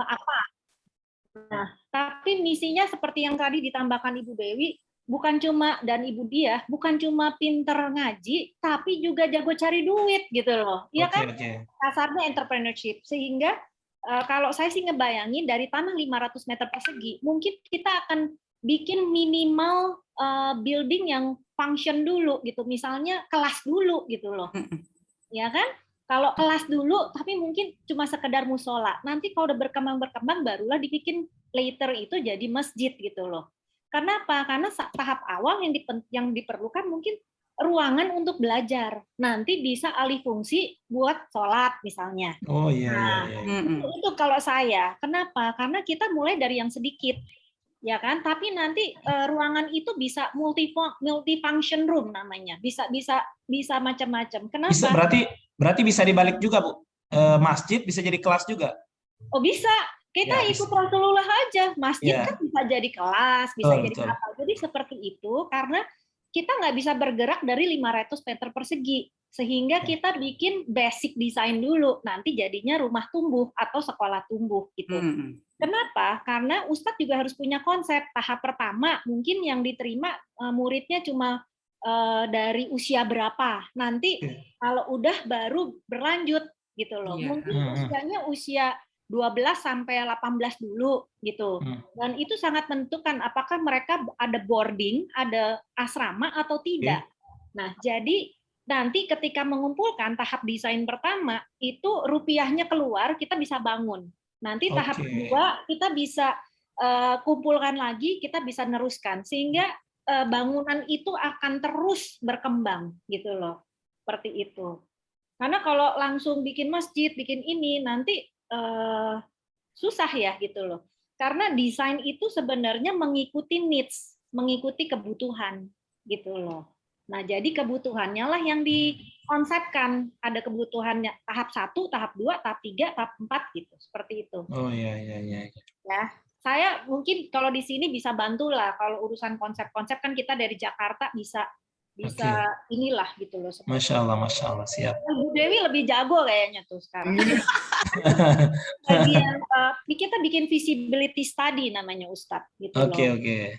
apa. Nah, tapi misinya seperti yang tadi ditambahkan Ibu Dewi, bukan cuma dan Ibu Dia, bukan cuma pinter ngaji, tapi juga jago cari duit gitu loh. Iya kan? Kasarnya entrepreneurship. Sehingga kalau saya sih ngebayangin dari tanah 500 meter persegi, mungkin kita akan bikin minimal building yang function dulu gitu. Misalnya kelas dulu gitu loh. Ya kan? Kalau kelas dulu, tapi mungkin cuma sekedar musola. Nanti kalau udah berkembang, barulah dibikin later itu jadi masjid gitu loh. Karena apa? Karena tahap awal yang diperlukan mungkin ruangan untuk belajar. Nanti bisa alih fungsi buat sholat misalnya. Oh iya. Itu kalau saya. Kenapa? Karena kita mulai dari yang sedikit. Ya kan, tapi nanti ruangan itu bisa multifunction room namanya, bisa macam-macam. Kenapa? Bisa, berarti bisa dibalik juga, Bu. Masjid bisa jadi kelas juga. Oh bisa, kita ikut Rasulullah aja. Masjid kan bisa jadi kelas, bisa jadi apa. Jadi seperti itu karena kita nggak bisa bergerak dari 500 meter persegi, sehingga kita bikin basic design dulu. Nanti jadinya rumah tumbuh atau sekolah tumbuh gitu. Kenapa? Karena Ustadz juga harus punya konsep. Tahap pertama mungkin yang diterima muridnya cuma dari usia berapa. Nanti kalau udah baru berlanjut gitu loh. Mungkin usianya usia 12 sampai 18 dulu gitu. Dan itu sangat menentukan apakah mereka ada boarding, ada asrama atau tidak. Nah, jadi nanti ketika mengumpulkan tahap desain pertama itu rupiahnya keluar, kita bisa bangun. Nanti tahap kedua kita bisa kumpulkan lagi, kita bisa neruskan sehingga bangunan itu akan terus berkembang gitu loh. Seperti itu. Karena kalau langsung bikin masjid, bikin ini nanti susah ya gitu loh. Karena desain itu sebenarnya mengikuti needs, mengikuti kebutuhan gitu loh. Nah, jadi kebutuhannya lah yang dikonsepkan. Ada kebutuhannya tahap 1, tahap 2, tahap 3, tahap 4 gitu. Seperti itu. Oh iya. Ya, saya mungkin kalau di sini bisa bantulah. Kalau urusan konsep-konsep kan kita dari Jakarta bisa inilah gitu loh. Masya Allah, siap. Bu Dewi lebih jago kayaknya tuh sekarang. Kita bikin visibility study namanya Ustadz gitu loh. Oke.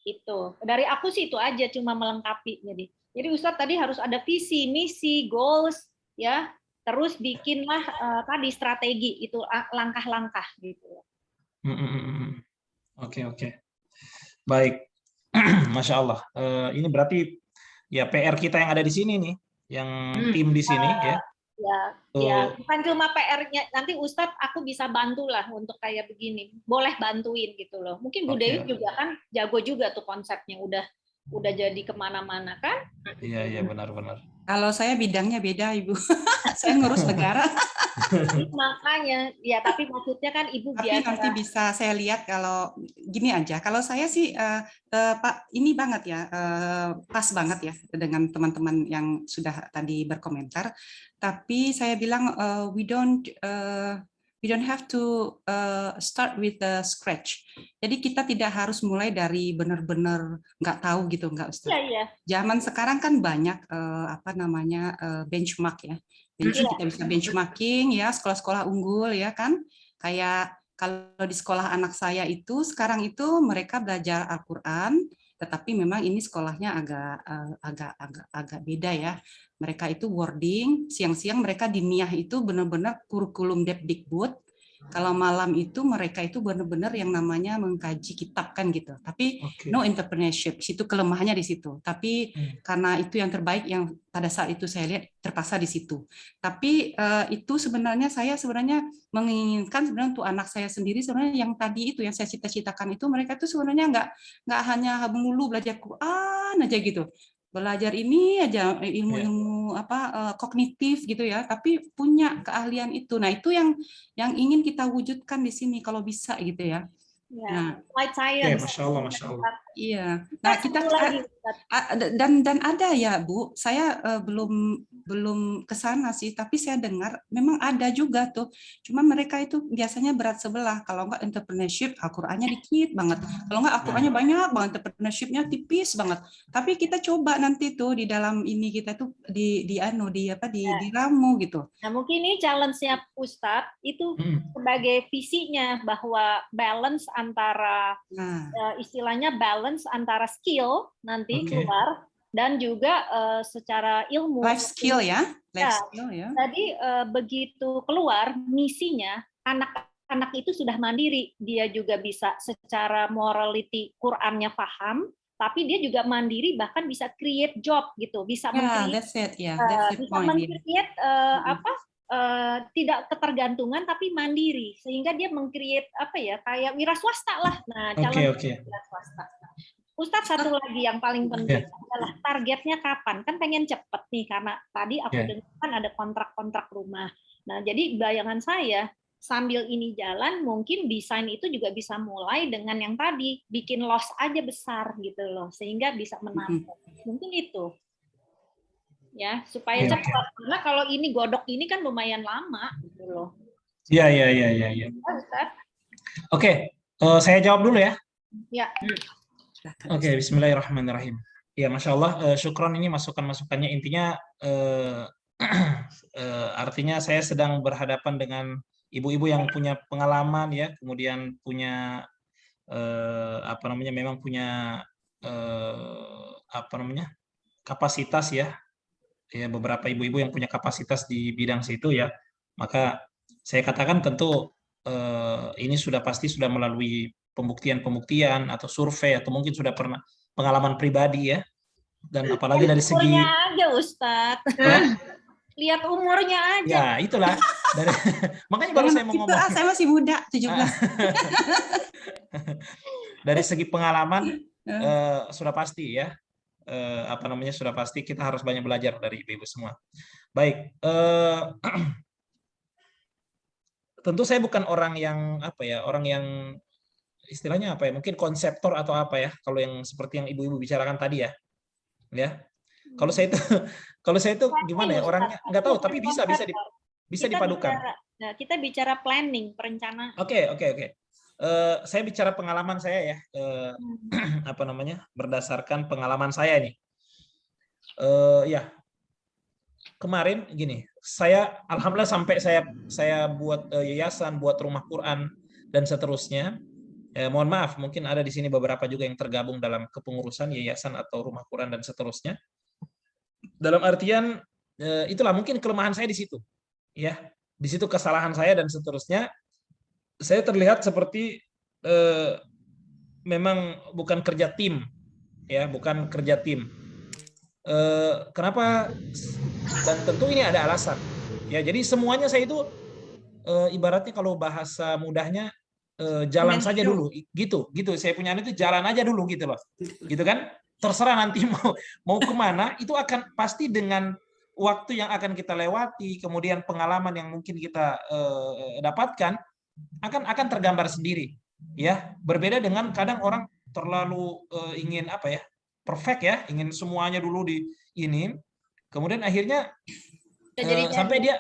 Itu dari aku sih itu aja, cuma melengkapi. Jadi Ustadz tadi harus ada visi, misi, goals, ya. Terus bikinlah tadi strategi itu langkah-langkah gitu. Oke. Baik, Masya Allah. Ini berarti ya PR kita yang ada di sini nih, yang tim di sini ya. Ya, bukan cuma PR-nya. Nanti Ustadz aku bisa bantulah untuk kayak begini. Boleh bantuin gitu loh. Mungkin Bu Dewi juga kan jago juga tuh konsepnya. Udah jadi kemana-mana kan? Iya benar. Kalau saya bidangnya beda, Ibu. Saya ngurus negara. Makanya, ya tapi maksudnya kan Ibu tapi biasa. Nanti bisa saya lihat kalau gini aja. Kalau saya sih Pak ini banget ya, pas banget ya dengan teman-teman yang sudah tadi berkomentar. Tapi saya bilang we don't have to start with the scratch. Jadi kita tidak harus mulai dari benar-benar nggak tahu gitu, nggak Ustaz. Iya. Zaman sekarang kan banyak benchmark ya. Kita bisa benchmarking ya, sekolah-sekolah unggul ya kan. Kayak kalau di sekolah anak saya itu sekarang itu mereka belajar Al-Qur'an, tetapi memang ini sekolahnya agak beda ya. Mereka itu boarding, siang-siang mereka di Niah itu benar-benar kurikulum Depdikbud. Kalau malam itu mereka itu benar-benar yang namanya mengkaji kitab kan gitu. Tapi no entrepreneurship, situ kelemahannya di situ. Tapi karena itu yang terbaik yang pada saat itu saya lihat terpaksa di situ. Tapi itu sebenarnya saya menginginkan sebenarnya untuk anak saya sendiri sebenarnya yang tadi itu yang saya cita-citakan itu mereka itu sebenarnya nggak hanya melulu belajar Quran aja gitu. Belajar ini aja ilmu-ilmu kognitif gitu ya, tapi punya keahlian itu. Nah, itu yang ingin kita wujudkan di sini kalau bisa gitu ya. Nah, applied science. Masya Allah. Iya. Nah, kita dan ada ya, Bu. Saya belum ke sana sih, tapi saya dengar memang ada juga tuh. Cuma mereka itu biasanya berat sebelah. Kalau enggak entrepreneurship, Al-Qur'annya dikit banget. Kalau enggak Al-Qur'annya banyak banget, entrepreneurship-nya tipis banget. Tapi kita coba nanti tuh di dalam ini kita tuh di ramu gitu. Nah, mungkin ini challenge-nya Ustadz itu sebagai visinya bahwa balance antara istilahnya balance antara skill nanti keluar dan juga secara ilmu. Life skill ya. Life skill ya. Jadi begitu keluar misinya anak-anak itu sudah mandiri, dia juga bisa secara morality Qur'annya paham, tapi dia juga mandiri bahkan bisa create job gitu, bisa meng-create tidak ketergantungan tapi mandiri sehingga dia meng-create kayak wira swasta lah. Nah, calon wira swasta. Ustadz, satu lagi yang paling penting adalah targetnya kapan? Kan pengen cepet nih karena tadi aku dengar kan ada kontrak-kontrak rumah. Nah, jadi bayangan saya sambil ini jalan mungkin desain itu juga bisa mulai dengan yang tadi bikin loss aja besar gitu loh sehingga bisa menampung. Mungkin itu. Ya, supaya cepat. Karena kalau ini godok ini kan lumayan lama gitu loh. Iya. Oke, saya jawab dulu ya. Ya. Oke, bismillahirrahmanirrahim. Ya, Masya Allah, syukron ini masukan-masukannya. Intinya artinya saya sedang berhadapan dengan ibu-ibu yang punya pengalaman ya, kemudian punya memang punya kapasitas ya. Ya, beberapa ibu-ibu yang punya kapasitas di bidang situ ya, maka saya katakan tentu ini sudah pasti sudah melalui pembuktian atau survei atau mungkin sudah pernah pengalaman pribadi ya, dan apalagi dari segi umurnya aja Ustadz. Lihat umurnya aja. Ya itulah makanya baru saya mau ngomong. Saya masih muda, 17. Dari segi pengalaman sudah pasti ya. Sudah pasti kita harus banyak belajar dari ibu-ibu semua. Baik, tentu saya bukan orang yang istilahnya mungkin konseptor atau kalau yang seperti yang ibu-ibu bicarakan tadi ya. Kalau saya itu gimana ya, orangnya nggak tahu, tapi bisa dipadukan. Kita bicara planning, perencanaan. Oke. Saya bicara pengalaman saya ya, berdasarkan pengalaman saya ini. Ya, kemarin gini, saya alhamdulillah sampai saya buat yayasan, buat rumah Quran dan seterusnya. Mohon maaf, mungkin ada di sini beberapa juga yang tergabung dalam kepengurusan yayasan atau rumah Quran dan seterusnya. Dalam artian itulah mungkin kelemahan saya di situ, ya, di situ kesalahan saya dan seterusnya. Saya terlihat seperti memang bukan kerja tim, ya, bukan kerja tim. Kenapa? Dan tentu ini ada alasan. Ya, jadi semuanya saya itu ibaratnya kalau bahasa mudahnya jalan saja dulu, gitu. Saya punya itu jalan aja dulu gitu loh, gitu kan. Terserah nanti mau kemana, itu akan pasti dengan waktu yang akan kita lewati, kemudian pengalaman yang mungkin kita dapatkan. akan tergambar sendiri ya. Berbeda dengan kadang orang terlalu ingin perfect ya, ingin semuanya dulu di ini, kemudian akhirnya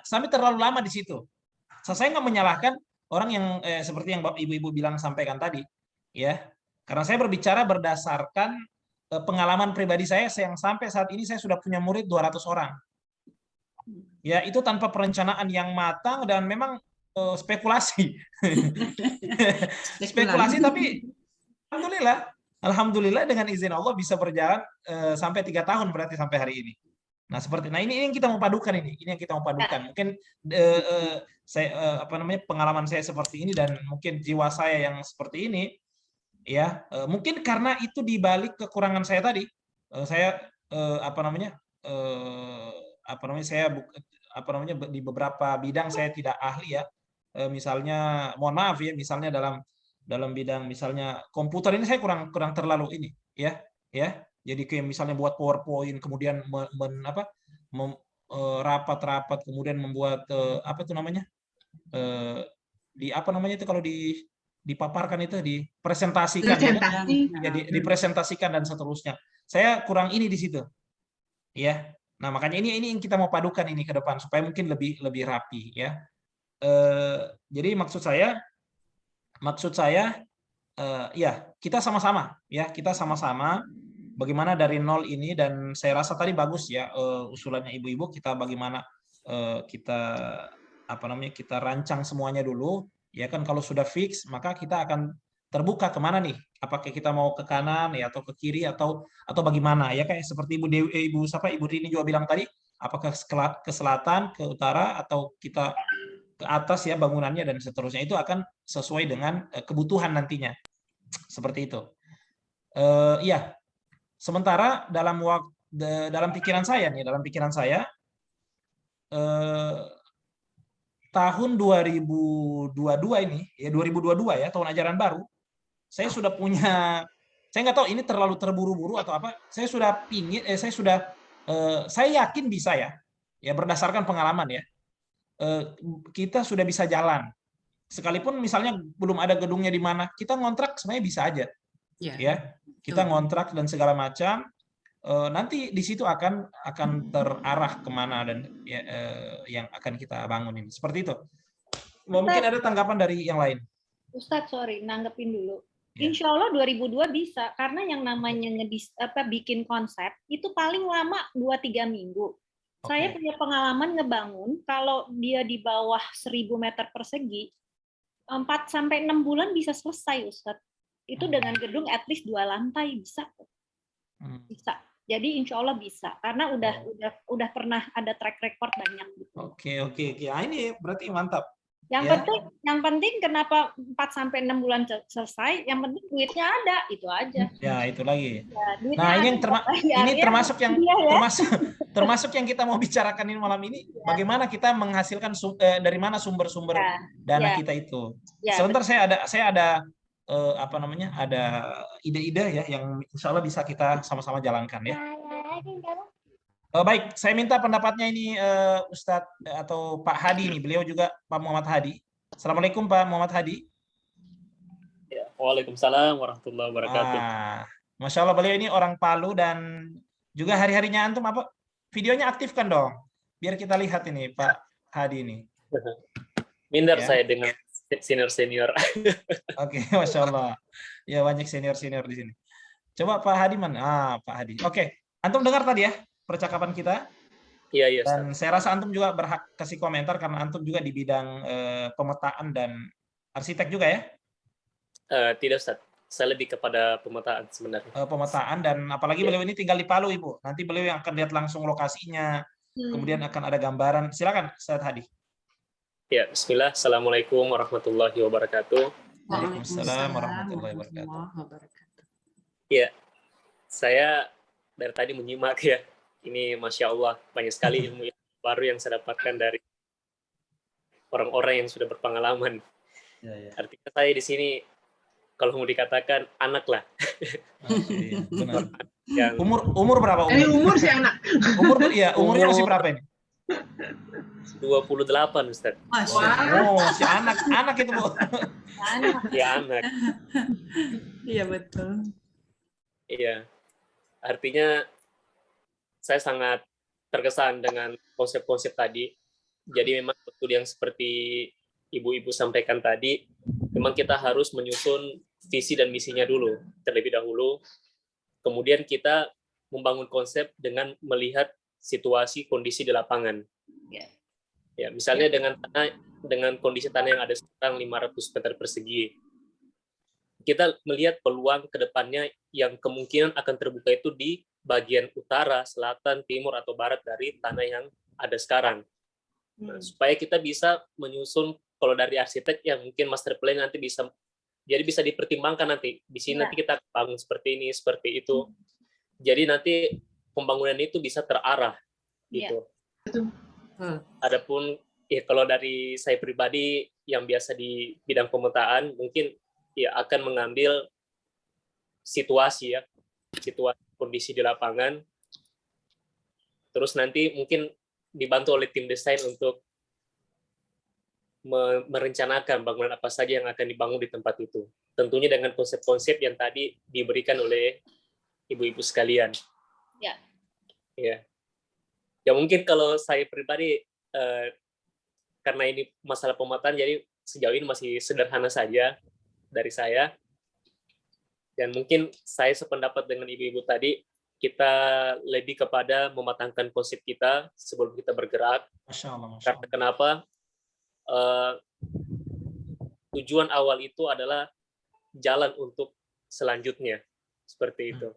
sampai terlalu lama di situ. Saya nggak menyalahkan orang yang seperti yang ibu-ibu bilang sampaikan tadi ya, karena saya berbicara berdasarkan pengalaman pribadi saya yang sampai saat ini saya sudah punya murid 200 orang ya, itu tanpa perencanaan yang matang dan memang spekulasi. Spekulasi, tapi alhamdulillah dengan izin Allah bisa berjalan sampai 3 tahun berarti sampai hari ini. Nah, ini yang kita mau padukan ini yang kita mau padukan. Mungkin saya pengalaman saya seperti ini dan mungkin jiwa saya yang seperti ini ya, mungkin karena itu dibalik kekurangan saya tadi. Saya di beberapa bidang saya tidak ahli ya. Misalnya, mohon maaf ya, misalnya dalam bidang misalnya komputer ini saya kurang terlalu ini ya. Jadi kayak misalnya buat PowerPoint, kemudian rapat-rapat, kemudian membuat kalau di dipaparkan itu, dipresentasikan, dipresentasikan dan seterusnya. Saya kurang ini di situ, ya. Nah makanya ini yang kita mau padukan ini ke depan supaya mungkin lebih rapi, ya. Jadi maksud saya ya kita sama-sama bagaimana dari nol ini, dan saya rasa tadi bagus ya usulannya ibu-ibu, kita bagaimana kita kita rancang semuanya dulu, ya kan. Kalau sudah fix maka kita akan terbuka kemana nih, apakah kita mau ke kanan ya atau ke kiri atau bagaimana, ya kayak seperti Ibu Rini juga bilang tadi, apakah ke selatan, ke utara, atau kita ke atas ya bangunannya dan seterusnya. Itu akan sesuai dengan kebutuhan nantinya, seperti itu. Iya, sementara dalam pikiran saya tahun 2022 ini, ya 2022 ya, tahun ajaran baru, saya sudah punya, saya nggak tahu ini terlalu terburu-buru atau apa, saya yakin bisa ya berdasarkan pengalaman ya, kita sudah bisa jalan. Sekalipun misalnya belum ada gedungnya di mana, kita ngontrak sebenarnya bisa aja. Ya, kita ngontrak dan segala macam. Nanti di situ akan terarah kemana dan yang akan kita bangun ini. Seperti itu. Mungkin ada tanggapan dari yang lain. Ustadz, sorry, nanggepin dulu. Insya Allah 2002 bisa, karena yang namanya bikin konsep itu paling lama 2-3 minggu. Saya punya pengalaman ngebangun, kalau dia di bawah 1000 meter persegi, 4-6 bulan bisa selesai, Ustadz. Itu dengan gedung at least 2 lantai bisa. Bisa. Jadi insya Allah bisa, karena udah pernah ada track record banyak. Gitu. Oke. Nah, ini berarti mantap. Yang penting kenapa 4-6 bulan selesai? Yang penting duitnya ada, itu aja. Ya itu lagi. Ya, nah ini termasuk yang kita mau bicarakan ini malam ini. Ya. Bagaimana kita menghasilkan dari mana sumber-sumber dana kita itu. Ya, sebentar saya ada ada ide-ide ya yang insya Allah bisa kita sama-sama jalankan ya. Baik, saya minta pendapatnya ini Ustadz atau Pak Hadi ini, beliau juga Pak Muhammad Hadi. Assalamualaikum Pak Muhammad Hadi. Ya, waalaikumsalam warahmatullahi wabarakatuh. Masya Allah, beliau ini orang Palu dan juga hari-harinya antum apa? Videonya aktifkan dong, biar kita lihat ini Pak Hadi ini. Minder ya. Saya dengan senior. Oke, Masya Allah. Ya banyak senior di sini. Coba Pak Hadi mana? Pak Hadi. Oke, antum dengar tadi ya percakapan kita? Iya. Dan saya rasa antum juga berhak kasih komentar karena antum juga di bidang pemetaan dan arsitek juga ya? Tidak, Ustaz. Saya lebih kepada pemetaan sebenarnya. Pemetaan, dan apalagi beliau ini tinggal di Palu, Ibu. Nanti beliau yang akan lihat langsung lokasinya. Kemudian akan ada gambaran. Silakan, Ustaz Hadi. Ya, bismillah. Assalamualaikum warahmatullahi wabarakatuh. Waalaikumsalam warahmatullahi wabarakatuh. Ya, saya dari tadi menyimak ya. Ini Masya Allah, banyak sekali ilmu yang baru yang saya dapatkan dari orang-orang yang sudah berpengalaman. Ya. Artinya saya di sini, kalau mau dikatakan anak lah. Benar. Umur berapa? Umur si anak. Umurnya masih berapa ini? 28, Ustaz. Oh, si anak itu, Bu. Ya, anak. Iya, betul. Iya. Artinya saya sangat terkesan dengan konsep-konsep tadi. Jadi memang betul yang seperti ibu-ibu sampaikan tadi, memang kita harus menyusun visi dan misinya dulu, terlebih dahulu. Kemudian kita membangun konsep dengan melihat situasi kondisi di lapangan. Ya, misalnya dengan kondisi tanah yang ada sekarang 500 meter persegi, kita melihat peluang ke depannya yang kemungkinan akan terbuka itu di bagian utara, selatan, timur, atau barat dari tanah yang ada sekarang. Nah, supaya kita bisa menyusun, kalau dari arsitek yang mungkin master plan nanti bisa dipertimbangkan nanti. Di sini nanti kita bangun seperti ini, seperti itu. Jadi nanti pembangunan itu bisa terarah gitu. Adapun ya kalau dari saya pribadi yang biasa di bidang pemetaan, mungkin ya akan mengambil situasi kondisi di lapangan, terus nanti mungkin dibantu oleh tim desain untuk merencanakan bangunan apa saja yang akan dibangun di tempat itu. Tentunya dengan konsep-konsep yang tadi diberikan oleh ibu-ibu sekalian. Ya. Ya. Ya mungkin kalau saya pribadi karena ini masalah pemetaan, jadi sejauh ini masih sederhana saja dari saya. Dan mungkin saya sependapat dengan ibu-ibu tadi, kita lebih kepada mematangkan konsep kita sebelum kita bergerak. Masya Allah. Karena kenapa? Tujuan awal itu adalah jalan untuk selanjutnya. Seperti itu.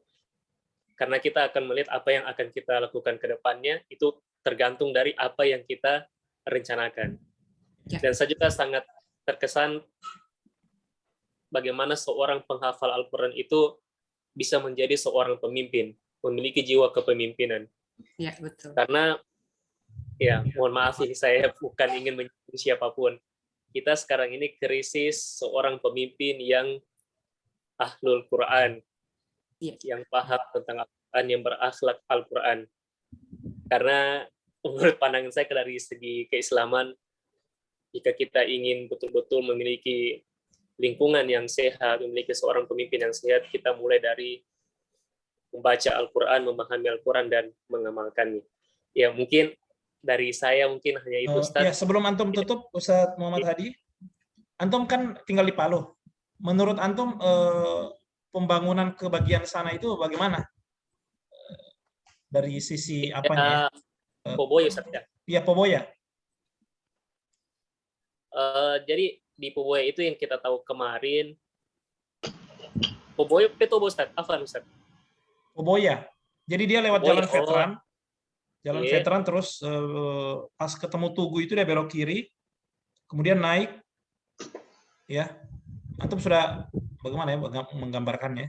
Karena kita akan melihat apa yang akan kita lakukan ke depannya, itu tergantung dari apa yang kita rencanakan. Dan saya juga sangat terkesan bagaimana seorang penghafal Al-Quran itu bisa menjadi seorang pemimpin, memiliki jiwa kepemimpinan. Ya, betul. Karena, ya, mohon maaf ini saya bukan ingin menyinggung siapapun. Kita sekarang ini krisis seorang pemimpin yang ahlul Quran, yang paham tentang Al-Quran, yang berakhlak Al-Quran. Karena menurut pandangan saya dari segi keislaman, jika kita ingin betul-betul memiliki lingkungan yang sehat, memiliki seorang pemimpin yang sehat, kita mulai dari membaca Al-Quran, memahami Al-Quran, dan mengamalkannya. Ya, mungkin dari saya mungkin hanya itu, Ustaz. Ya, sebelum Antum tutup, Ustaz Muhammad Hadi, Antum kan tinggal di Palu. Menurut Antum, pembangunan ke bagian sana itu bagaimana? Dari sisi apanya? Poboya, Ustaz. Iya, Poboya. Jadi di Poboya itu yang kita tahu kemarin, Poboya Petobo, Ustaz. Afan, Ustaz. Poboya. Jadi dia lewat Poboya, jalan veteran. Jalan Iya. veteran terus pas ketemu Tugu itu dia belok kiri. Kemudian naik. Ya. Antum sudah bagaimana ya menggambarkannya?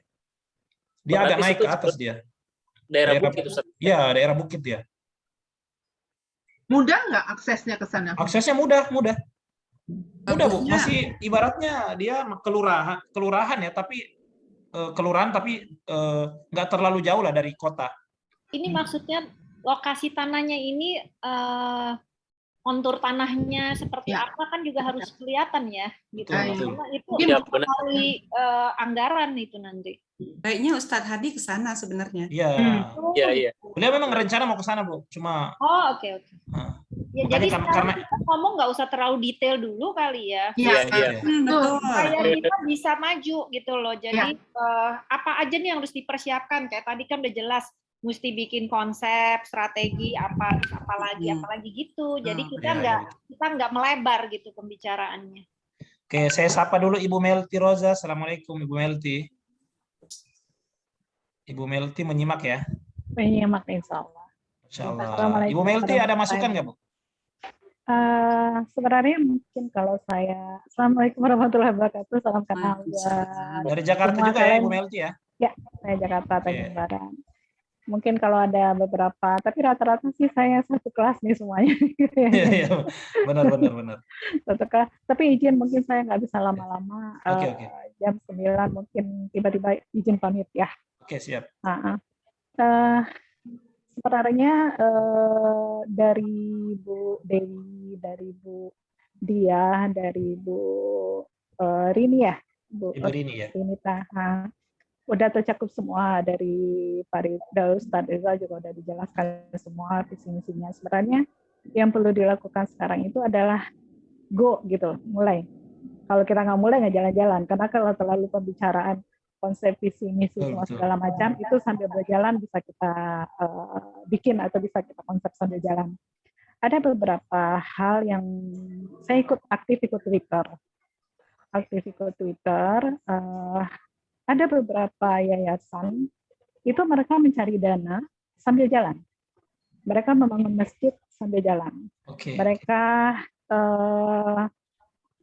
Dia Berarti agak naik situ ke atas dia. daerah bukit, Ustaz. Iya, daerah bukit dia. Mudah nggak aksesnya ke sana? Aksesnya mudah. Mudah, Bu. Bagusnya. Masih ibaratnya dia kelurahan ya, tapi kelurahan tapi nggak terlalu jauh lah dari kota. Ini maksudnya lokasi tanahnya ini kontur tanahnya seperti Ya. apa kan juga harus kelihatan ya gitu. Betul. Karena itu Mungkin Ya, melalui anggaran itu nanti. Baiknya Ustadz Hadi ke sana sebenarnya. Iya. Iya. Beliau memang rencana mau ke sana, Bu. Cuma Oke. Nah, Ya, makanya jadi karena kita ngomong nggak usah terlalu detail dulu kali ya. Iya. Betul. Supaya kita bisa maju gitu loh. Jadi apa aja nih yang harus dipersiapkan? Kayak tadi kan udah jelas, mesti bikin konsep, strategi, apalagi gitu. Jadi kita nggak melebar gitu pembicaraannya. Oke, saya sapa dulu Ibu Melty Roza. Assalamualaikum, Ibu Melty. Ibu Melty menyimak ya? Menyimak, insya Allah. Insya Allah. Ibu Melty ada masukan nggak, Bu? Sebenarnya mungkin kalau saya, Assalamualaikum warahmatullahi wabarakatuh, salam kenal. Dari Jakarta juga ya, Ibu Melty ya? Ya, saya Jakarta, Tanjung Barat. Mungkin kalau ada beberapa, tapi rata-rata sih saya satu kelas nih semuanya. Iya, benar. Satu kelas. Tapi izin mungkin saya nggak bisa lama-lama. Oke. Jam 9 mungkin tiba-tiba izin pamit ya. Oke, siap. Sebenarnya dari Bu Dewi, dari Bu Dia, dari Bu Rini ya, Bu Rini ya. Rinita, udah tercakup semua dari Pak Ridha, Ustadz Rizal juga udah dijelaskan semua visi misinya. Sebenarnya yang perlu dilakukan sekarang itu adalah go gitu, mulai. Kalau kita nggak mulai nggak jalan-jalan, karena kalau terlalu pembicaraan konsep visi misi semua segala macam itu sambil berjalan bisa kita bikin atau bisa kita konsep sambil jalan. Ada beberapa hal yang saya aktif ikut Twitter. Ada beberapa yayasan itu mereka mencari dana sambil jalan. Mereka membangun masjid sambil jalan. Mereka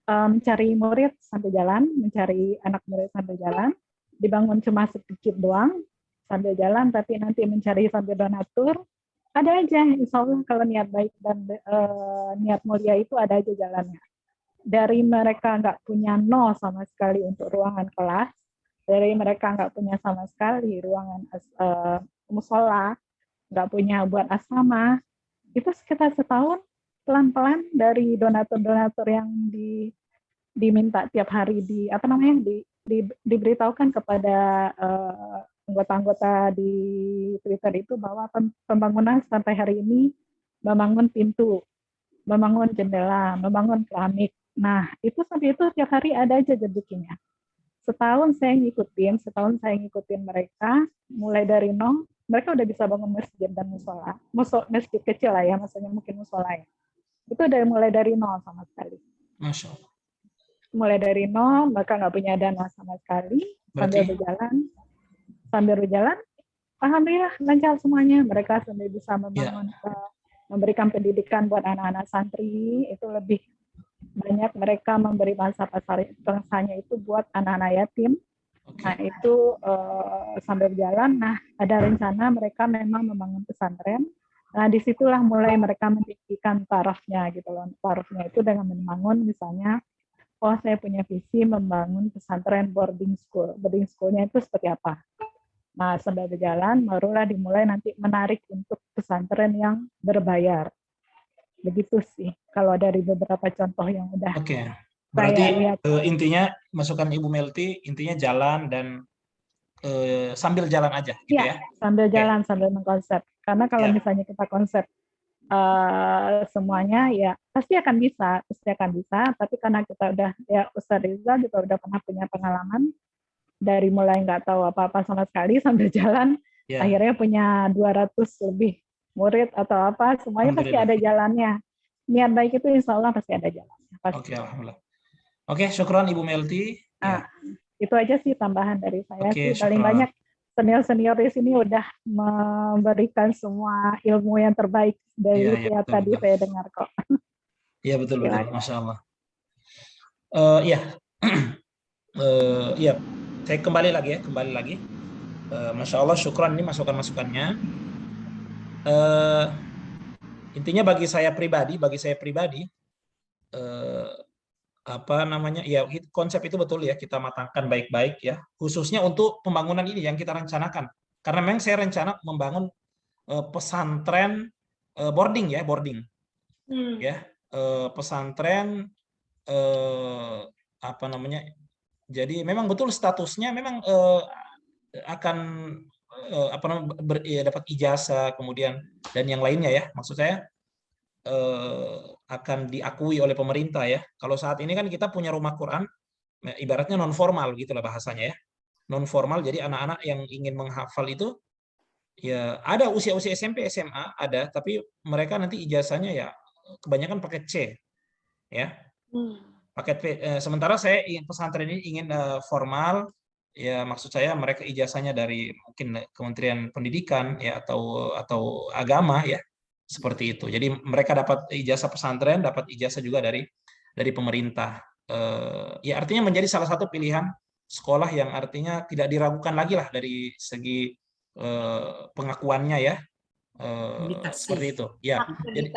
mencari murid sambil jalan, mencari anak murid sambil jalan. Dibangun cuma sedikit doang sambil jalan, tapi nanti mencari sambil donatur, ada aja. Insya Allah kalau niat baik dan niat mulia itu ada aja jalannya. Dari mereka nggak punya nol sama sekali untuk ruangan kelas, dari mereka nggak punya sama sekali ruangan musola, nggak punya buat asrama, itu sekitar setahun pelan-pelan dari donatur-donatur yang diminta tiap hari diberitahukan kepada anggota-anggota di Twitter itu bahwa pembangunan sampai hari ini membangun pintu, membangun jendela, membangun keramik. Nah, itu sampai itu tiap hari ada aja jejaknya. Setahun saya ngikutin mereka, mulai dari nol, mereka udah bisa bangun masjid dan musola. Masjid kecil lah ya, maksudnya mungkin musola ya. Itu mulai dari nol sama sekali. Masya Allah. Mulai dari nol, mereka nggak punya dana sama sekali. Sambil berjalan, alhamdulillah lancar semuanya. Mereka sambil bisa membangun, memberikan pendidikan buat anak-anak santri. Itu lebih banyak mereka memberi bangsanya itu buat anak-anak yatim. Nah itu sambil berjalan, nah ada rencana mereka memang membangun pesantren. Nah disitulah mulai mereka meninggikan tarafnya gitu loh. Tarafnya itu dengan membangun misalnya, oh saya punya visi membangun pesantren boarding school. Boarding schoolnya itu seperti apa? Nah sambil berjalan barulah dimulai nanti menarik untuk pesantren yang berbayar. Begitu sih kalau dari beberapa contoh yang udah. Oke. Berarti intinya masukan Ibu Melty intinya jalan dan sambil jalan aja gitu ya. Sambil jalan, sambil mengkonsep. Karena kalau misalnya kita konsep semuanya ya pasti akan bisa, tapi karena kita udah Ustaz Riza juga udah pernah punya pengalaman dari mulai nggak tahu apa-apa sama sekali sambil jalan, akhirnya punya 200 lebih murid atau apa, semuanya pasti ada jalannya. Niat baik itu insya Allah pasti ada jalannya. Oke, alhamdulillah. Oke, syukran Ibu Melty. Itu aja sih tambahan dari saya sih. Paling banyak senior-senior di sini udah memberikan semua ilmu yang terbaik dari yang tadi saya dengar kok. Iya betul, Masya Allah. Saya kembali lagi. Masya Allah, syukran ini masukan-masukannya. Intinya bagi saya pribadi konsep itu betul ya, kita matangkan baik-baik ya, khususnya untuk pembangunan ini yang kita rencanakan, karena memang saya rencana membangun pesantren boarding pesantren jadi memang betul statusnya memang akan dapat ijazah kemudian dan yang lainnya ya, maksud saya akan diakui oleh pemerintah ya. Kalau saat ini kan kita punya rumah Quran, ibaratnya non formal gitulah bahasanya ya, non formal. Jadi anak-anak yang ingin menghafal itu ya ada usia-usia SMP, SMA ada, tapi mereka nanti ijazahnya ya kebanyakan paket C ya, paket P. Sementara saya ingin pesantren ini ingin formal ya, maksud saya mereka ijazahnya dari mungkin Kementerian Pendidikan ya atau agama ya. Seperti itu. Jadi mereka dapat ijazah pesantren, dapat ijazah juga dari pemerintah. Ya artinya menjadi salah satu pilihan sekolah yang artinya tidak diragukan lagi lah dari segi pengakuannya ya. Seperti itu. Ya. Jadi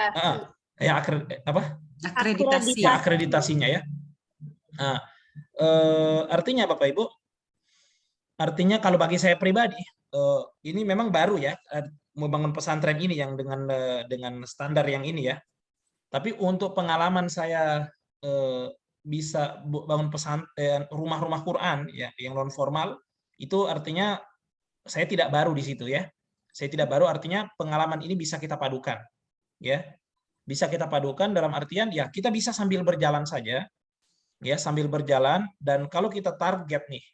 akreditasi. Akreditasinya ya. Nah, artinya Bapak Ibu, artinya kalau bagi saya pribadi ini memang baru ya, membangun pesantren ini yang dengan standar yang ini ya. Tapi untuk pengalaman saya bisa bangun pesantren, rumah-rumah Quran ya yang non formal, itu artinya saya tidak baru di situ ya. Saya tidak baru, artinya pengalaman ini bisa kita padukan ya. Bisa kita padukan dalam artian ya kita bisa sambil berjalan saja ya, sambil berjalan. Dan kalau kita target nih,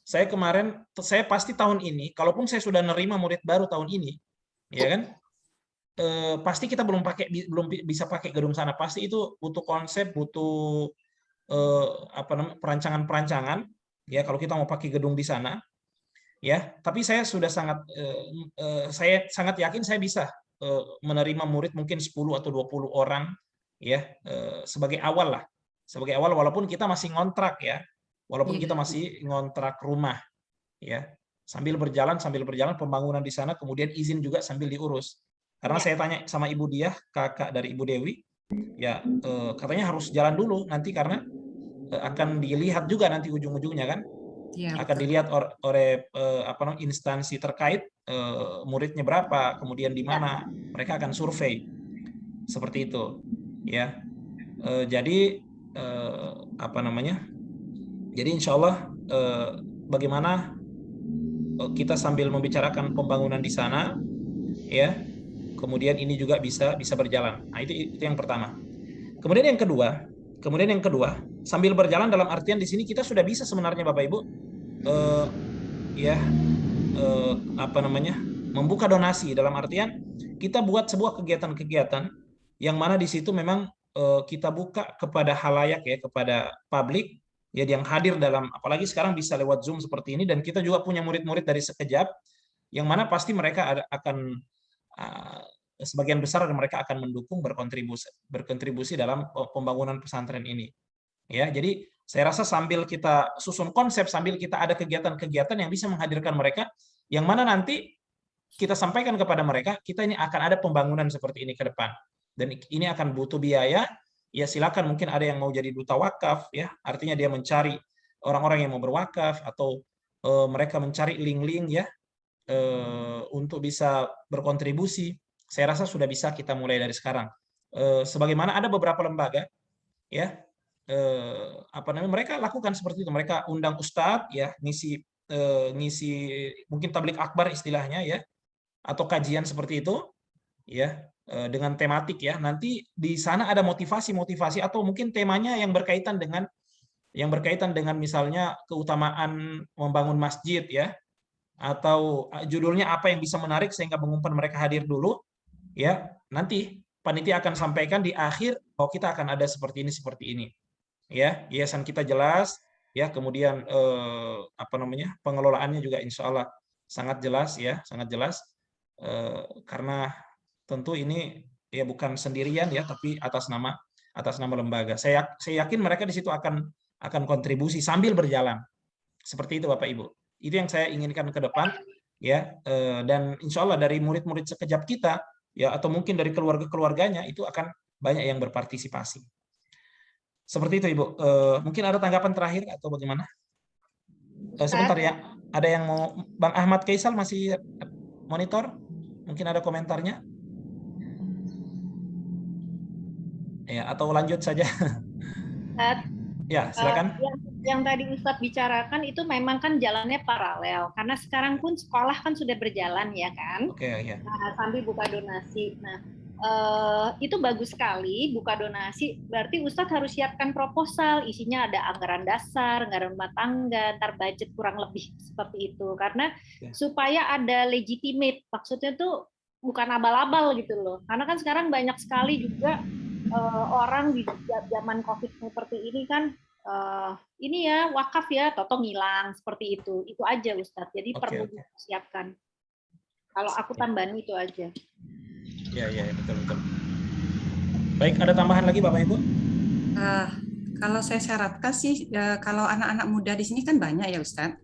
saya pasti tahun ini, kalaupun saya sudah nerima murid baru tahun ini, ya kan, pasti kita belum bisa pakai gedung sana. Pasti itu butuh konsep, butuh perancangan, ya kalau kita mau pakai gedung di sana, ya. Tapi saya sudah saya sangat yakin saya bisa menerima murid mungkin 10 atau 20 orang, ya, sebagai awal walaupun kita masih ngontrak ya. Walaupun kita masih ngontrak rumah, ya, sambil berjalan pembangunan di sana, kemudian izin juga sambil diurus. Karena saya tanya sama Ibu Diah, kakak dari Ibu Dewi, ya katanya harus jalan dulu nanti karena akan dilihat juga nanti ujung-ujungnya kan, akan dilihat oleh instansi terkait muridnya berapa, kemudian di mana mereka akan survei. seperti itu, ya. Jadi apa namanya? Jadi insya Allah bagaimana kita sambil membicarakan pembangunan di sana, ya. Kemudian ini juga bisa berjalan. Nah, itu yang pertama. Kemudian yang kedua, sambil berjalan dalam artian di sini kita sudah bisa sebenarnya Bapak Ibu, apa namanya, membuka donasi dalam artian kita buat sebuah kegiatan-kegiatan yang mana di situ memang kita buka kepada halayak ya, kepada publik ya yang hadir dalam, apalagi sekarang bisa lewat Zoom seperti ini, dan kita juga punya murid-murid dari Sekejap yang mana pasti mereka akan sebagian besar mereka akan mendukung, berkontribusi dalam pembangunan pesantren ini. Ya, jadi saya rasa sambil kita susun konsep, sambil kita ada kegiatan-kegiatan yang bisa menghadirkan mereka, yang mana nanti kita sampaikan kepada mereka, kita ini akan ada pembangunan seperti ini ke depan. Dan ini akan butuh biaya, ya silakan, mungkin ada yang mau jadi duta wakaf, ya artinya dia mencari orang-orang yang mau berwakaf, atau mereka mencari link-link ya, untuk bisa berkontribusi. Saya rasa sudah bisa kita mulai dari sekarang. Sebagaimana ada beberapa lembaga, ya, apa namanya, mereka lakukan seperti itu. Mereka undang ustadz, ya, ngisi mungkin tablik akbar istilahnya, ya, atau kajian seperti itu, ya, dengan tematik ya. Nanti di sana ada motivasi atau mungkin temanya yang berkaitan dengan misalnya keutamaan membangun masjid, ya, atau judulnya apa yang bisa menarik sehingga mengumpan mereka hadir dulu. Ya, nanti panitia akan sampaikan di akhir bahwa kita akan ada seperti ini, ya, yayasan kita jelas, ya, kemudian apa namanya, pengelolaannya juga insya Allah sangat jelas, ya, sangat jelas, karena tentu ini ya bukan sendirian ya, tapi atas nama lembaga. Saya yakin mereka di situ akan kontribusi sambil berjalan, seperti itu Bapak Ibu. Itu yang saya inginkan ke depan, ya, dan insya Allah dari murid-murid Sekejap kita, ya, atau mungkin dari keluarga-keluarganya itu akan banyak yang berpartisipasi. Seperti itu Ibu. Mungkin ada tanggapan terakhir atau bagaimana? Sebentar ya, ada yang mau, Bang Ahmad Kaisal masih monitor? Mungkin ada komentarnya? Ya, atau lanjut saja? Ya, silakan. Yang tadi Ustadz bicarakan itu memang kan jalannya paralel, karena sekarang pun sekolah kan sudah berjalan ya kan. Oke, ya. Nah, sambil buka donasi. Nah, itu bagus sekali buka donasi. Berarti Ustadz harus siapkan proposal, isinya ada anggaran dasar, anggaran rumah tangga, ntar budget kurang lebih seperti itu. Karena supaya ada legitimate, maksudnya tuh bukan abal-abal gitu loh. Karena kan sekarang banyak sekali juga orang di zaman COVID seperti ini kan, ini ya wakaf ya, toto ngilang seperti itu aja Ustadz. Jadi perlu disiapkan. Kalau aku tambahin itu aja. Ya, betul. Baik, ada tambahan lagi Bapak Ibu? Kalau saya syaratkan sih, kalau anak-anak muda di sini kan banyak ya Ustadz.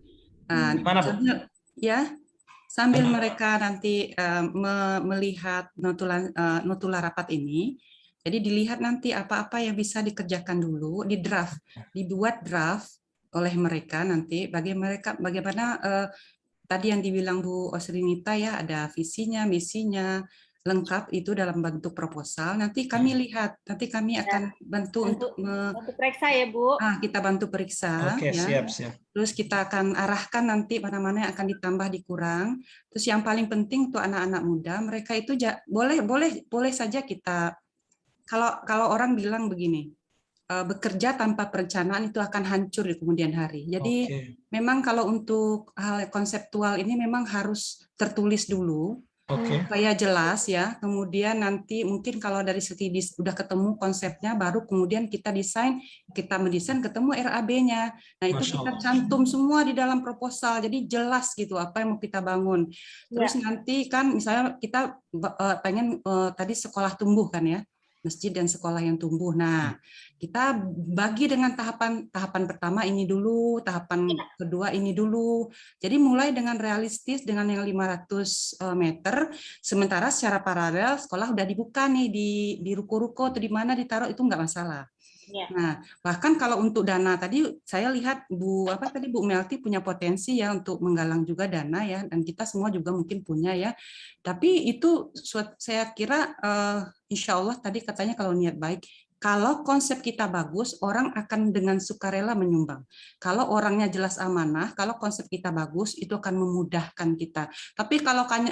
Gimana Bu? Ya, sambil mereka nanti melihat notula rapat ini, jadi dilihat nanti apa-apa yang bisa dikerjakan dulu, dibuat draft oleh mereka nanti bagaimana tadi yang dibilang Bu Osrinita ya, ada visinya, misinya, lengkap itu dalam bentuk proposal. Nanti kami lihat, nanti kami akan bantu untuk periksa ya Bu. Kita bantu periksa. Oke, ya. siap. Terus kita akan arahkan nanti mana-mana yang akan ditambah, dikurang. Terus yang paling penting untuk anak-anak muda, mereka itu boleh saja kita. Kalau orang bilang begini, bekerja tanpa perencanaan itu akan hancur di kemudian hari. Jadi memang kalau untuk hal konseptual ini memang harus tertulis dulu, supaya jelas ya. Kemudian nanti mungkin kalau dari segi udah ketemu konsepnya, baru kemudian kita mendesain ketemu RAB-nya. Nah itu kita cantum semua di dalam proposal. Jadi jelas gitu apa yang mau kita bangun. Terus nanti kan misalnya kita pengen tadi sekolah tumbuh kan ya. Masjid dan sekolah yang tumbuh. Nah, kita bagi dengan tahapan pertama ini dulu, tahapan kedua ini dulu. Jadi mulai dengan realistis dengan yang 500 meter, sementara secara paralel sekolah udah dibuka nih di ruko-ruko atau di mana ditaruh itu nggak masalah. Ya. Nah, bahkan kalau untuk dana tadi saya lihat Bu Melty punya potensi ya untuk menggalang juga dana ya, dan kita semua juga mungkin punya ya. Tapi itu saya kira insya Allah tadi katanya kalau niat baik, kalau konsep kita bagus, orang akan dengan sukarela menyumbang. Kalau orangnya jelas amanah, kalau konsep kita bagus, itu akan memudahkan kita. Tapi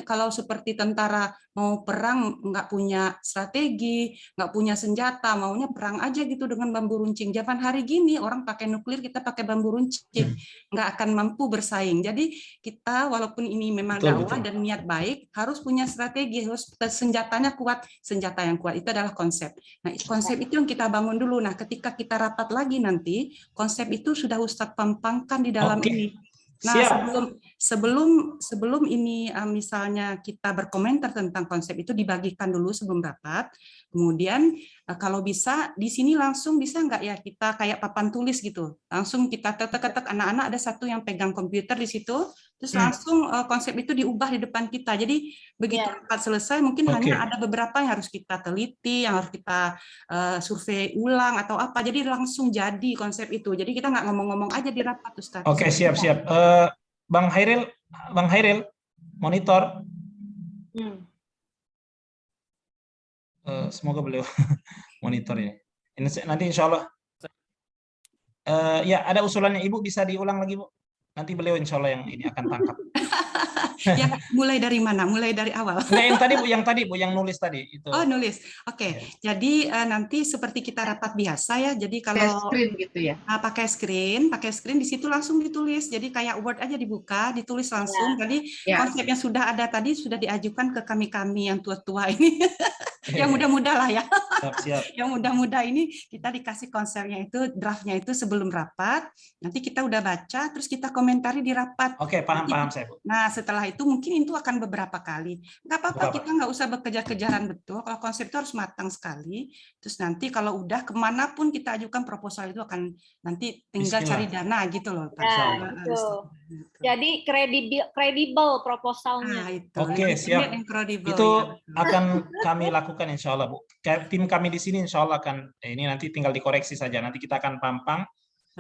kalau seperti tentara mau perang nggak punya strategi, nggak punya senjata, maunya perang aja gitu dengan bambu runcing. Zaman hari gini orang pakai nuklir, kita pakai bambu runcing, nggak akan mampu bersaing. Jadi kita walaupun ini memang dakwah dan niat baik, harus punya strategi, harus senjatanya kuat. Senjata yang kuat itu adalah konsep. Nah, konsep itu yang kita bangun dulu. Nah, ketika kita rapat lagi nanti, konsep itu sudah Ustadz pampangkan di dalam ini. Nah, sebelum ini misalnya kita berkomentar tentang konsep itu dibagikan dulu sebelum rapat. Kemudian kalau bisa di sini langsung bisa nggak ya kita kayak papan tulis gitu. Langsung kita ketek-ketek, anak-anak ada satu yang pegang komputer di situ, terus langsung konsep itu diubah di depan kita. Jadi begitu rapat selesai mungkin hanya ada beberapa yang harus kita teliti, yang harus kita survei ulang atau apa. Jadi langsung jadi konsep itu. Jadi kita nggak ngomong-ngomong aja di rapat, Ustaz. Oke, siap. Bang Hairil, monitor. Semoga beliau monitor ya. Ini nanti insya Allah. Ya, ada usulannya Ibu, bisa diulang lagi Bu. Nanti beliau insya Allah yang ini akan tangkap. Ya, mulai dari mana? Mulai dari awal. Enggak, yang tadi Bu, yang nulis tadi itu. Oh, nulis. Oke. Jadi nanti seperti kita rapat biasa ya. Jadi kalau screen gitu ya. pakai screen di situ langsung ditulis. Jadi kayak Word aja dibuka, ditulis langsung. Jadi konsep yang sudah ada tadi sudah diajukan ke kami-kami yang tua-tua ini. Yang muda-muda lah ya. Siap. Yang muda-muda ini kita dikasih konsepnya itu, draftnya itu sebelum rapat. Nanti kita udah baca, terus kita komentari di rapat. Oke, paham saya Bu. Nah, setelah itu mungkin itu akan beberapa kali. Nggak apa-apa, kita nggak usah bekejar-kejaran betul. Kalau konsep itu harus matang sekali. Terus nanti kalau udah kemanapun kita ajukan proposal itu akan nanti tinggal cari dana gitu loh. Jadi kredibel proposalnya. Oke, siap. Itu akan kami lakukan insya Allah Bu. Tim kami di sini insya Allah akan ini nanti tinggal dikoreksi saja. Nanti kita akan pampang.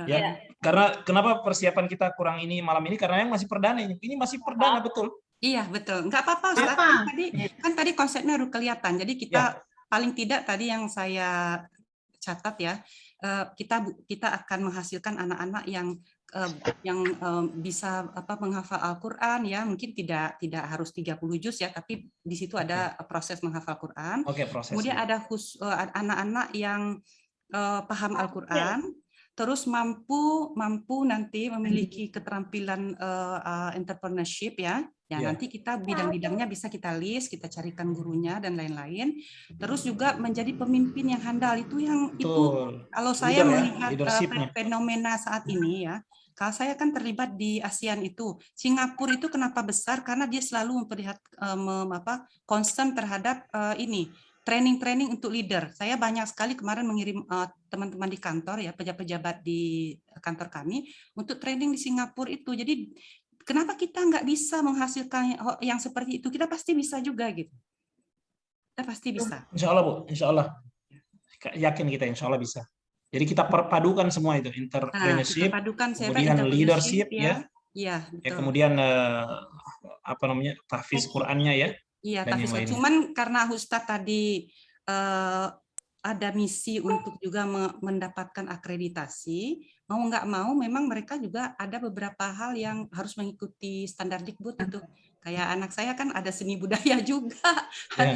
Ya, karena kenapa persiapan kita kurang ini malam ini karena yang masih perdana ini masih perdana betul. Iya betul, nggak apa-apa Ustaz. Tadi konsepnya harus kelihatan. Jadi kita paling tidak tadi yang saya catat ya, kita akan menghasilkan anak-anak yang bisa menghafal Al-Qur'an ya, mungkin tidak harus 30 juz ya, tapi di situ ada proses menghafal Qur'an. Kemudian ada anak-anak yang paham Al-Qur'an, terus mampu nanti memiliki keterampilan entrepreneurship ya. Nanti kita bidang-bidangnya bisa kita list, kita carikan gurunya dan lain-lain. Terus juga menjadi pemimpin yang handal itu kalau saya melihat fenomena saat ini ya. Kalau saya kan terlibat di ASEAN itu, Singapura itu kenapa besar? Karena dia selalu concern terhadap training untuk leader. Saya banyak sekali kemarin mengirim teman-teman di kantor ya, pejabat-pejabat di kantor kami untuk training di Singapura itu. Jadi kenapa kita nggak bisa menghasilkan yang seperti itu? Kita pasti bisa juga gitu. Kita pasti bisa. Insya Allah Bu, insya Allah. Yakin kita insya Allah bisa. Jadi kita perpadukan semua itu, entrepreneurship, kemudian leadership ya. Iya, betul. Ya, kemudian tahfiz Qur'annya ya. Iya, tahfiz. Cuman karena Ustadz tadi ada misi untuk juga mendapatkan akreditasi, mau nggak mau memang mereka juga ada beberapa hal yang harus mengikuti standar Dikbud itu. Kayak anak saya kan ada seni budaya juga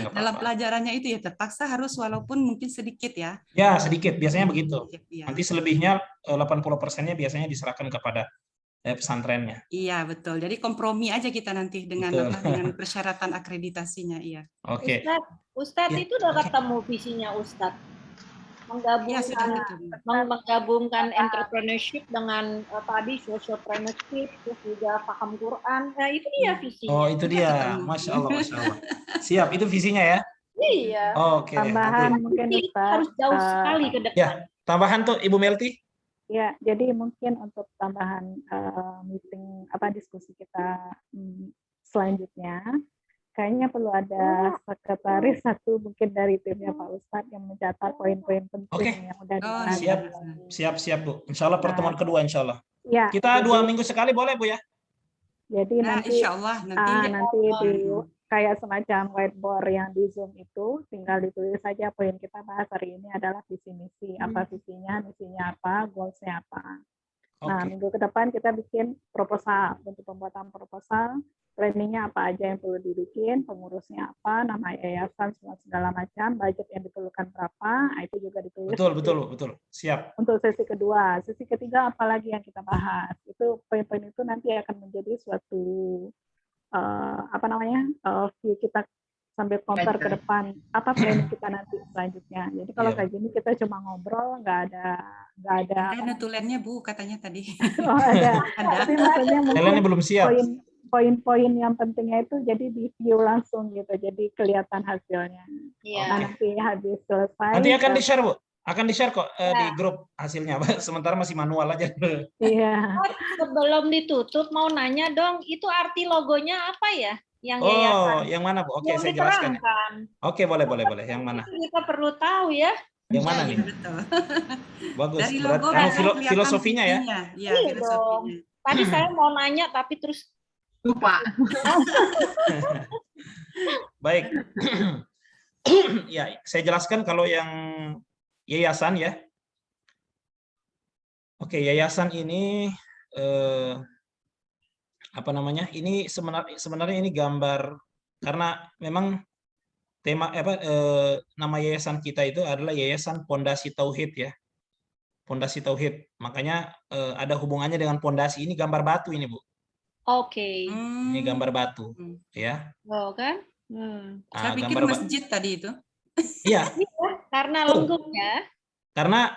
dalam pelajarannya itu ya terpaksa harus walaupun mungkin sedikit ya. Ya sedikit, biasanya begitu. Nanti selebihnya 80%-nya biasanya diserahkan kepada pesantrennya. Iya betul. Jadi kompromi aja kita nanti dengan persyaratan akreditasinya. Iya. Oke. Ustadz itu udah ketemu visinya Ustadz menggabungkan entrepreneurship dengan tadi socialpreneurship, terus juga paham Quran. Nah itu dia visinya. Oh itu dia, Masya Allah. Siap, itu visinya ya. Iya. Oke. Tambahan mungkin Ustaz, harus jauh sekali ke depan. Ya, tambahan tuh Ibu Melty. Ya, jadi mungkin untuk tambahan diskusi kita selanjutnya, kayaknya perlu ada sekretaris satu mungkin dari timnya Pak Ustadz yang mencatat poin-poin penting yang udah dibahas. Siap Bu. Insya Allah pertemuan kedua Insya Allah. Ya, kita 2 minggu sekali boleh Bu ya? Jadi nanti Insya Allah nanti di kayak semacam whiteboard yang di Zoom itu tinggal ditulis saja poin kita bahas hari ini adalah visi misi, apa visinya, misinya apa, goalsnya apa. Nah, minggu ke depan kita bikin proposal. Untuk pembuatan proposal, planningnya apa aja yang perlu dibikin, pengurusnya apa, nama yayasan, semua segala macam, budget yang diperlukan berapa, itu juga ditulis. Betul. Siap. Untuk sesi kedua. Sesi ketiga apalagi yang kita bahas. Itu poin-poin itu nanti akan menjadi suatu view kita sambil compare ke depan apa planning kita nanti selanjutnya. Jadi kalau kayak gini kita cuma ngobrol, nggak ada notulennya Bu katanya tadi. Oh, ada. Tapi maksudnya mungkin belum siap. Poin-poin yang pentingnya itu jadi di view langsung gitu, jadi kelihatan hasilnya. Nah, nanti habis selesai. Nanti akan di-share Bu. Akan di-share kok di grup hasilnya. Sementara masih manual aja. Iya. Sebelum ditutup mau nanya dong, itu arti logonya apa ya? Yang yayasan. Yang mana Bu? Oke, saya jelaskan. Oke, boleh. Yang mana? Kita perlu tahu ya. Yang mana nih? Betul. Bagus. Dari logo Filosofinya ya? Iya, filosofinya. Tadi saya mau nanya tapi terus lupa. Baik. Ya, saya jelaskan kalau yang yayasan ya. Oke, yayasan ini ini sebenarnya ini gambar, karena memang tema nama yayasan kita itu adalah Yayasan Pondasi Tauhid ya. Pondasi Tauhid. Makanya ada hubungannya dengan pondasi. Ini gambar batu ini, Bu. Oke. Ini gambar batu ya. Oh, kan? Saya pikir masjid tadi itu. Iya. Karena lengkung ya. Karena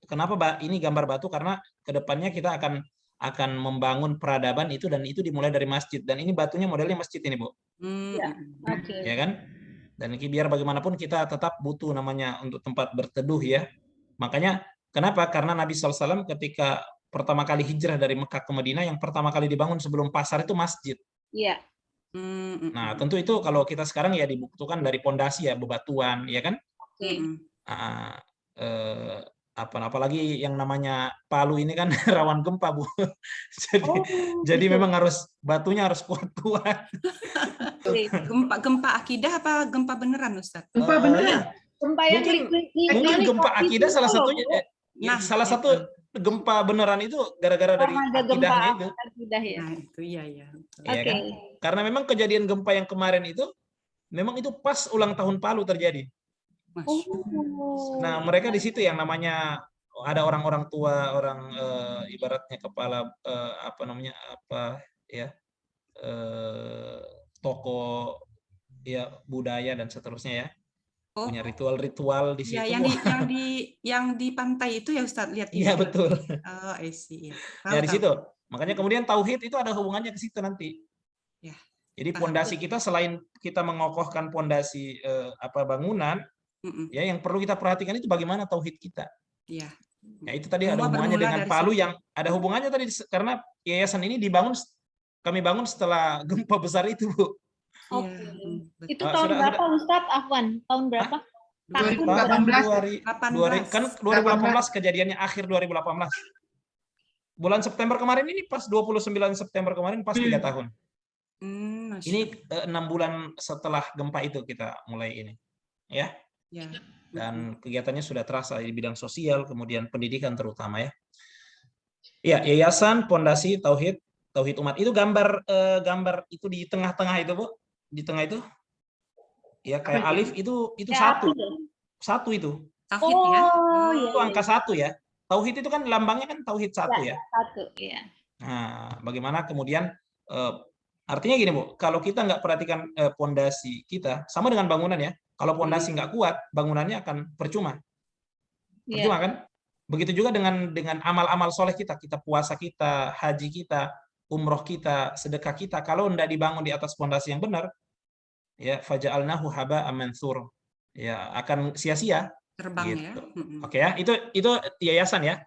kenapa ini gambar batu? Karena kedepannya kita akan membangun peradaban itu, dan itu dimulai dari masjid, dan ini batunya modelnya masjid ini Bu. Ya kan? Dan biar bagaimanapun kita tetap butuh namanya untuk tempat berteduh ya. Makanya kenapa? Karena Nabi SAW ketika pertama kali hijrah dari Mekah ke Madinah, yang pertama kali dibangun sebelum pasar itu masjid. Iya. Nah, tentu itu kalau kita sekarang ya dibutuhkan dari pondasi ya, bebatuan, ya kan? Apalagi yang namanya Palu ini kan rawan gempa, Bu. Jadi memang batunya harus kuat-kuat. Gempa akidah apa gempa beneran, Ustaz? Gempa beneran. Gempa yang mungkin gempa akidah salah satunya. Salah satu gempa beneran itu gara-gara dari akidahnya itu. Nah, itu iya. Iya kan? Karena memang kejadian gempa yang kemarin itu memang itu pas ulang tahun Palu terjadi. Nah, mereka di situ yang namanya ada orang-orang tua, orang ibaratnya kepala tokoh ya budaya dan seterusnya ya. Punya ritual-ritual di situ. Ya, yang di pantai itu ya Ustadz, lihat itu. Iya, betul. Oh, I see. Ya, di situ. Makanya kemudian tauhid itu ada hubungannya ke situ nanti. Ya. Jadi pondasi kita, selain kita mengokohkan pondasi bangunan, ya yang perlu kita perhatikan itu bagaimana tauhid kita. Iya. Ya, itu tadi ada hubungannya dengan Palu yang ada hubungannya tadi karena yayasan ini kami bangun setelah gempa besar itu, Bu. Itu tahun berapa, Ustadz Afwan? Tahun berapa? 2018. Kan 2018 kejadiannya, akhir 2018. Bulan September kemarin ini pas 29 September kemarin pas 3 tahun. Ini 6 bulan setelah gempa itu kita mulai ini. Ya. Dan kegiatannya sudah terasa di bidang sosial, kemudian pendidikan terutama ya. Ya, Yayasan Pondasi Tauhid Umat. Itu gambar itu di tengah-tengah itu, Bu. Di tengah itu. Ya, kayak alif itu satu. Satu itu. Tauhid ya. Itu angka 1 ya. Tauhid itu kan lambangnya kan tauhid 1 ya. 1, iya. Nah, bagaimana kemudian artinya gini, Bu, kalau kita nggak perhatikan pondasi kita, sama dengan bangunan ya. Kalau pondasi nggak kuat, bangunannya akan percuma. Percuma kan? Begitu juga dengan amal-amal soleh kita puasa kita, haji kita, umroh kita, sedekah kita, kalau tidak dibangun di atas pondasi yang benar, ya faja'alnahu haba'an mansur, ya akan sia-sia. Terbang gitu. ya. Oke ya, itu yayasan ya.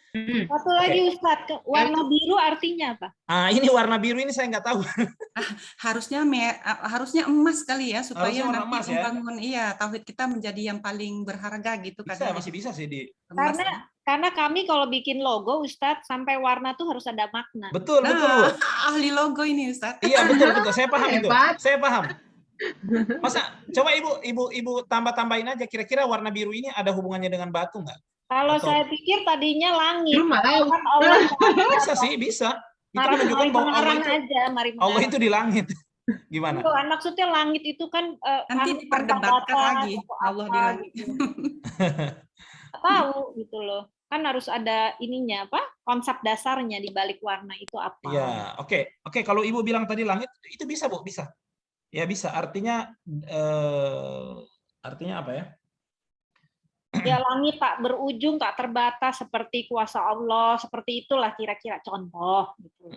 Satu lagi Ustadz, warna biru artinya apa? Ini warna biru ini saya nggak tahu. Harusnya emas kali ya, supaya Harusnya warna nanti emas ya. membangun tauhid kita menjadi yang paling berharga gitu Bisa, kan. masih bisa sih di. Emas, ya. Karena kami kalau bikin logo Ustadz sampai warna tuh harus ada makna. Betul, betul, Bu. Ahli logo ini Ustadz. Iya, betul, betul. Saya paham itu. Hebat. Saya paham. Masa coba Ibu tambah-tambahin aja, kira-kira warna biru ini ada hubungannya dengan batu nggak? Kalau Atau- saya pikir tadinya langit. Belum tahu. Kan Allah Bisa sih, bisa. Itu menunjukkan bahwa Allah itu, mari Allah itu di langit. Gimana? Kan maksudnya langit itu kan Nanti diperdebatkan lagi Allah di langit. Tahu gitu loh. Kan harus ada ininya apa? Konsep dasarnya di balik warna itu apa? Iya, oke. Kalau Ibu bilang tadi langit, itu bisa, Bu, bisa. Ya bisa. Artinya apa ya? Ya langit tak berujung, tak terbatas seperti kuasa Allah, seperti itulah kira-kira contoh gitu.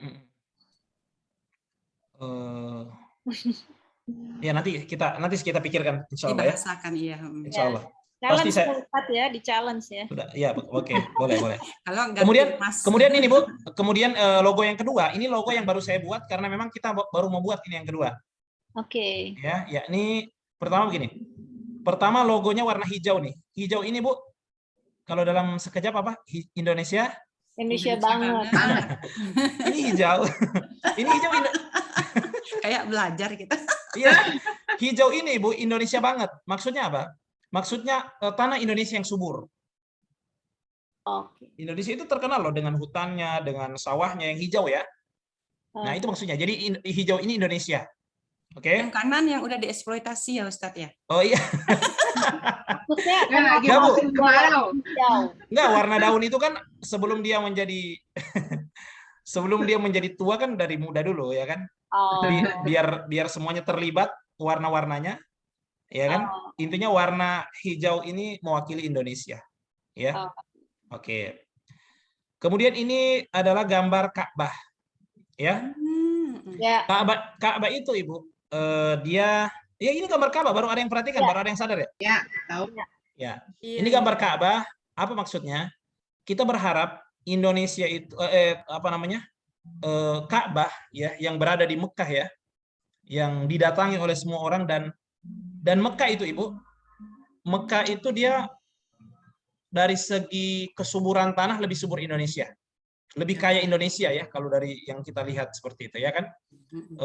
Ya nanti kita pikirkan insya Allah ya. Dibahasakan, iya. Insya Allah. Challenge Pasti saya- Ustadz ya, di challenge ya. Sudah, ya oke, boleh. Kalau nggak Kemudian ini Bu, kemudian logo yang kedua, ini logo yang baru saya buat karena memang kita baru membuat ini yang kedua. Oke. Ya, ini pertama begini. Pertama logonya warna hijau nih. Hijau ini Bu, kalau dalam sekejap apa? Indonesia Banget. ini hijau. Ini hijau kayak belajar kita. Iya. Hijau ini Bu, Indonesia banget. Maksudnya apa? Maksudnya tanah Indonesia yang subur. Oke. Indonesia itu terkenal loh dengan hutannya, dengan sawahnya yang hijau ya. Nah, itu maksudnya. Jadi hijau ini Indonesia. Oke. Yang kanan yang udah dieksploitasi ya Ustadz ya. Oh iya. Maksudnya Lagi Nggak, Bu. musim kemarau. Enggak, warna daun itu kan sebelum dia menjadi sebelum dia menjadi tua kan dari muda dulu ya kan. Biar semuanya terlibat warna-warnanya. Ya kan? Intinya warna hijau ini mewakili Indonesia. Ya. Oke. Kemudian ini adalah gambar Ka'bah. Ya. Ya. Ka'bah itu Ibu, dia ini gambar Ka'bah, baru ada yang perhatikan, baru ada yang sadar ya? Ya, tahu. Ya. Ini gambar Ka'bah, apa maksudnya? Kita berharap Indonesia itu Ka'bah ya yang berada di Mekah ya, yang didatangi oleh semua orang dan Mekah itu Ibu, Mekah itu dia dari segi kesuburan tanah lebih subur Indonesia. Lebih kaya Indonesia ya kalau dari yang kita lihat seperti itu ya kan.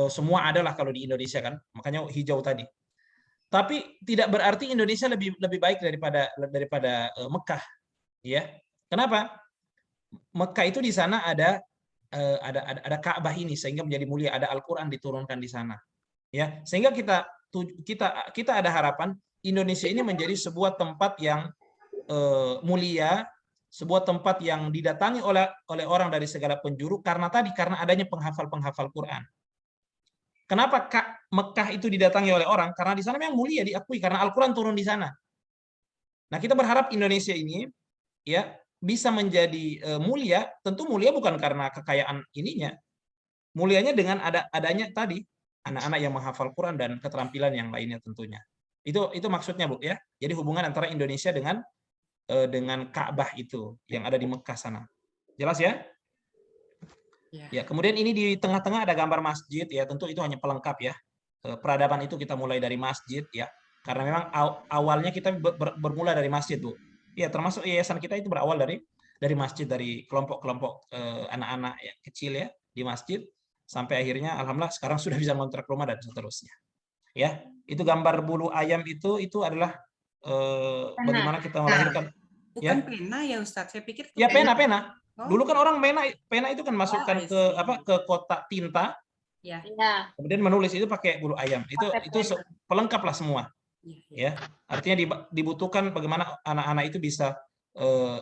Semua adalah kalau di Indonesia kan, makanya hijau tadi. Tapi tidak berarti Indonesia lebih baik daripada Mekah ya. Kenapa? Mekah itu di sana ada Ka'bah ini sehingga menjadi mulia, ada Al-Qur'an diturunkan di sana. Ya, sehingga kita ada harapan Indonesia ini menjadi sebuah tempat yang mulia, sebuah tempat yang didatangi oleh orang dari segala penjuru karena adanya penghafal Quran. Kenapa Mekah itu didatangi oleh orang? Karena di sana memang mulia, diakui karena Al-Quran turun di sana. Nah, kita berharap Indonesia ini ya bisa menjadi mulia. Tentu mulia bukan karena kekayaan ininya, mulianya dengan adanya tadi anak-anak yang menghafal Quran dan keterampilan yang lainnya tentunya. Itu maksudnya Bu ya. Jadi hubungan antara Indonesia dengan Ka'bah itu yang ada di Mekah sana. Jelas ya? Ya, kemudian ini di tengah-tengah ada gambar masjid ya, tentu itu hanya pelengkap ya. Peradaban itu kita mulai dari masjid ya. Karena memang awalnya kita bermula dari masjid, Bu. Ya, termasuk yayasan kita itu berawal dari masjid, dari kelompok-kelompok anak-anak yang kecil ya di masjid sampai akhirnya alhamdulillah sekarang sudah bisa ngontrak rumah dan seterusnya. Ya, itu gambar bulu ayam itu adalah bagaimana kita melahirkan. Bukan pena ya Ustadz, saya pikir ya pena. Dulu kan orang pena itu kan masukkan ke kotak tinta. Ya. Kemudian menulis itu pakai bulu ayam. Itu pelengkap lah semua. Ya. Artinya dibutuhkan bagaimana anak-anak itu bisa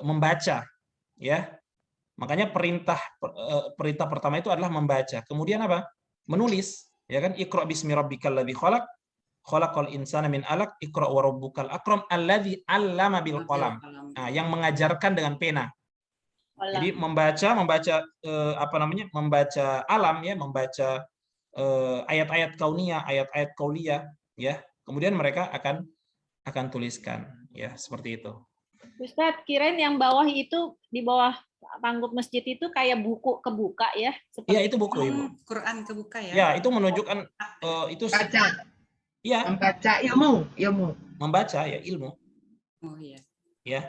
membaca, ya. Makanya perintah pertama itu adalah membaca. Kemudian apa? Menulis, ya kan? Iqra bismi rabbikal ladzi khalaq, khalaqal insana min 'alaq, iqra wa rabbukal akram alladzi 'allama bil qalam. Nah, yang mengajarkan dengan pena. Jadi membaca alam ya, membaca ayat-ayat kauniyah, ayat-ayat qauliyah ya. Kemudian mereka akan tuliskan ya, seperti itu. Ustadz, kirain yang bawah itu di bawah panggung masjid itu kayak buku kebuka ya? Iya, itu buku, Ibu. Quran kebuka ya. Ya, itu menunjukkan itu Baca, ya, membaca ilmu. membaca ya ilmu. Oh iya. Ya.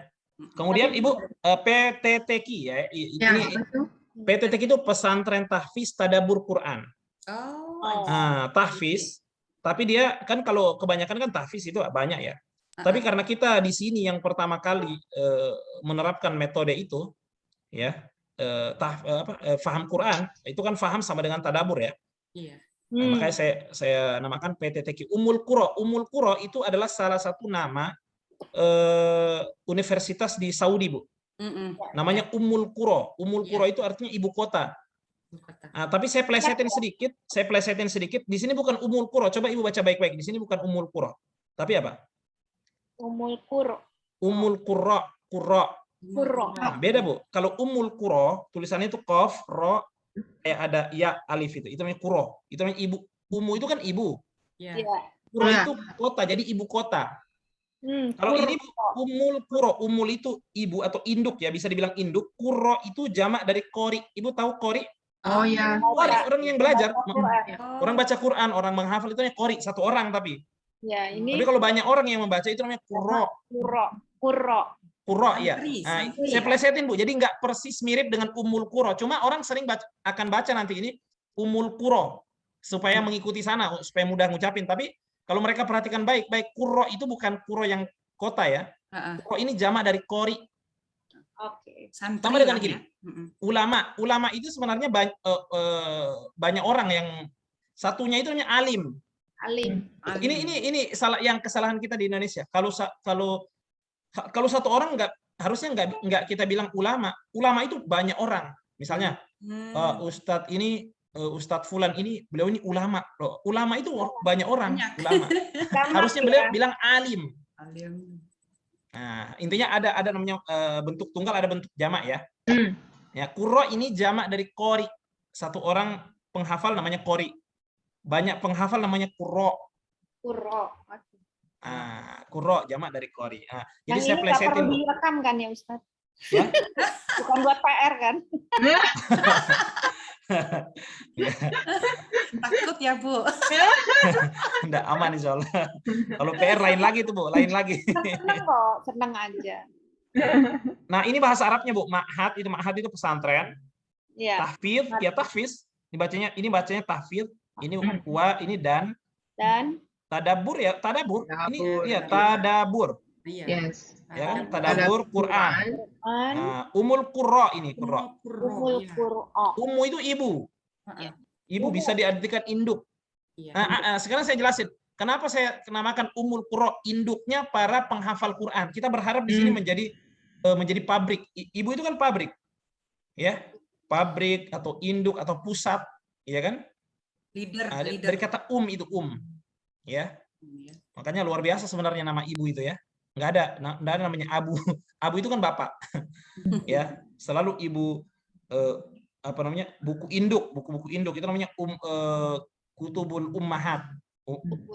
Kemudian Ibu PTTQ ya. Ya, Ini betul. PTTQ itu pesantren tahfiz tadabbur Quran. Oh. Nah, tahfiz, tapi dia kan kalau kebanyakan kan tahfiz itu banyak ya. Tapi karena kita di sini yang pertama kali menerapkan metode itu, ya, faham Quran, itu kan faham sama dengan tadabbur ya. Iya. Nah, makanya saya namakan PTTQ Ummul Qura. Ummul Qura itu adalah salah satu nama universitas di Saudi, Bu. Namanya Ummul Qura. Ummul Qura itu artinya ibu kota. Nah, tapi saya plesetin sedikit. Di sini bukan Ummul Qura. Coba Ibu baca baik-baik. Di sini bukan Ummul Qura. Tapi apa? Ummul Qura. Ummul Qura. Nah, beda, Bu. Kalau Ummul Qura, tulisannya itu qaf, ro, kayak ada ya, alif itu. Itu namanya Qura. Itu namanya ibu. Ummu itu kan ibu. Iya. Qura itu kota, jadi ibu kota. Kalau ini Ummul Qura, Ummul itu ibu atau induk ya, bisa dibilang induk. Qura itu jamak dari qori. Ibu tahu qori? Oh ya. Qori, orang yang belajar. Orang baca Quran, orang menghafal itu namanya qori, satu orang tapi. Ya, ini Tapi kalau banyak orang yang membaca itu namanya Qura. Qura ya. Nah, saya plesetin, Bu. Jadi nggak persis mirip dengan Ummul Qura. Cuma orang sering akan baca nanti ini Ummul Qura supaya mengikuti sana, supaya mudah ngucapin. Tapi kalau mereka perhatikan baik-baik, Qura itu bukan Qura yang kota ya. Qura ini jamak dari qori. Oke. Sama dengan gini. Ulama itu sebenarnya banyak orang yang satunya itu namanya alim. Ini kesalahan kita di Indonesia. Kalau satu orang harusnya nggak kita bilang ulama. Ulama itu banyak orang. Misalnya Ustadz ini Ustadz Fulan ini beliau ini ulama. Loh, ulama itu banyak orang. Ulama. Harusnya beliau bilang alim. Nah, intinya ada namanya bentuk tunggal, ada bentuk jamak ya. Ya, Qura ini jamak dari qori. Satu orang penghafal namanya qori. Banyak penghafal namanya Qura. Qura jamak dari qori. Jadi saya plesetin. Yang ini nggak perlu direkam kan ya, Ustaz? Ya? Bukan buat PR kan? Takut ya, Bu. Enggak, aman insyaallah. Kalau PR lain lagi tuh, Bu, lain lagi. Senang kok, senang aja. Nah, ini bahasa Arabnya, Bu. Ma'had itu pesantren. Ya. Tahfiz, ya tahfiz. Ini bacanya tahfiz. Ini wa, ini dan tadabbur ya, tadabbur. Ini ya tadabbur. Yes. Ya kan? Tadabbur Quran. Ummul Qura ini, Qura. Ummu itu ibu. Ibu bisa diartikan induk. Nah, sekarang saya jelasin. Kenapa saya namakan Ummul Qura, induknya para penghafal Quran. Kita berharap di sini menjadi pabrik. Ibu itu kan pabrik. Ya. Pabrik atau induk atau pusat, ya kan? Leader. Dari kata itu ya. Makanya luar biasa sebenarnya nama ibu itu ya. Nggak ada namanya abu. Abu itu kan bapak. Ya, selalu ibu buku induk itu namanya kutubul ummahat.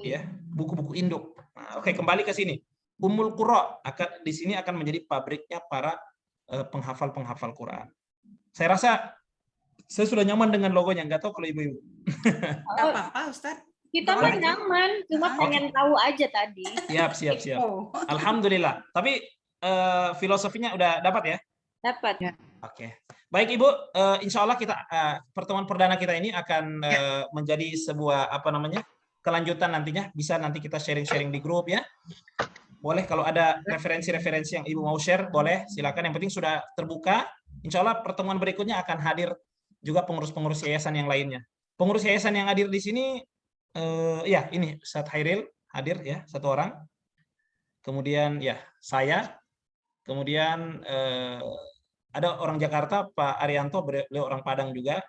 Ya, buku-buku induk. Nah, oke, kembali ke sini. Ummul Qura di sini akan menjadi pabriknya para penghafal Quran. Saya rasa saya sudah nyaman dengan logonya, nggak tahu kalau ibu-ibu. Nggak apa-apa, Ustaz. Kita mah nyaman, cuma pengen tahu aja tadi. Siap. Alhamdulillah. Tapi filosofinya udah dapat ya? Dapat. Ya. Oke. Baik Ibu, insya Allah kita pertemuan perdana kita ini akan menjadi sebuah kelanjutan nantinya. Bisa nanti kita sharing-sharing di grup ya. Boleh kalau ada referensi-referensi yang Ibu mau share, boleh silakan. Yang penting sudah terbuka. Insya Allah pertemuan berikutnya akan hadir juga pengurus-pengurus yayasan yang lainnya. Pengurus yayasan yang hadir di sini, ini Ustadz Hairil hadir ya, satu orang. Kemudian ya saya. Kemudian ada orang Jakarta, Pak Arianto, beliau orang Padang juga.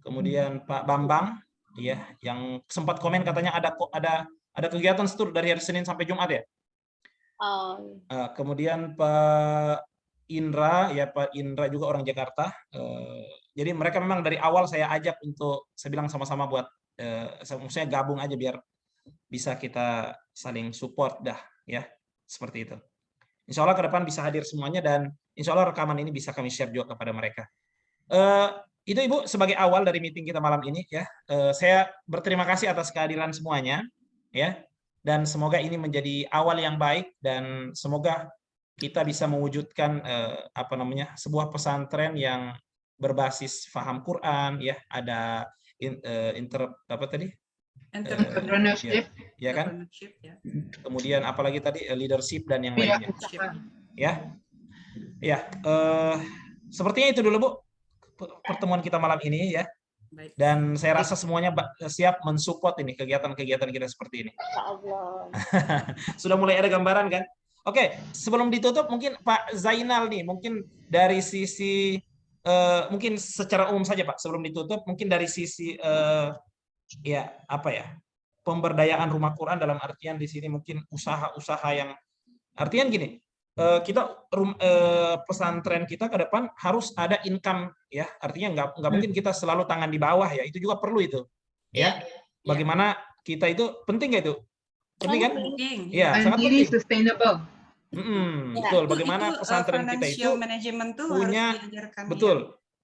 Kemudian Pak Bambang, ya, yang sempat komen katanya ada kegiatan stur dari hari Senin sampai Jumat ya. Kemudian Pak Indra, ya Pak Indra juga orang Jakarta. Jadi mereka memang dari awal saya ajak untuk, saya bilang sama-sama buat, maksudnya gabung aja biar bisa kita saling support dah, ya seperti itu. Insya Allah ke depan bisa hadir semuanya dan insya Allah rekaman ini bisa kami share juga kepada mereka. Itu Ibu sebagai awal dari meeting kita malam ini ya. Saya berterima kasih atas kehadiran semuanya ya. Dan semoga ini menjadi awal yang baik dan semoga kita bisa mewujudkan sebuah pesantren yang berbasis faham Quran ya, ada entrepreneurship, ya kan? Kemudian apalagi tadi leadership dan yang lainnya. Ya. Ya, sepertinya itu dulu Bu pertemuan kita malam ini ya. Dan saya rasa semuanya siap mensupport ini kegiatan-kegiatan kita seperti ini. Sudah mulai ada gambaran kan? Oke, sebelum ditutup mungkin Pak Zainal nih, mungkin dari sisi mungkin secara umum saja Pak, sebelum ditutup mungkin dari sisi pemberdayaan rumah Quran dalam artian di sini mungkin usaha-usaha yang artian gini, pesantren kita ke depan harus ada income ya, artinya nggak mungkin kita selalu tangan di bawah ya, itu juga perlu itu ya. Bagaimana kita itu penting nggak itu? Penting kan? Iya, sangat penting. Sustainable. Betul. Bagaimana pesantren kita itu punya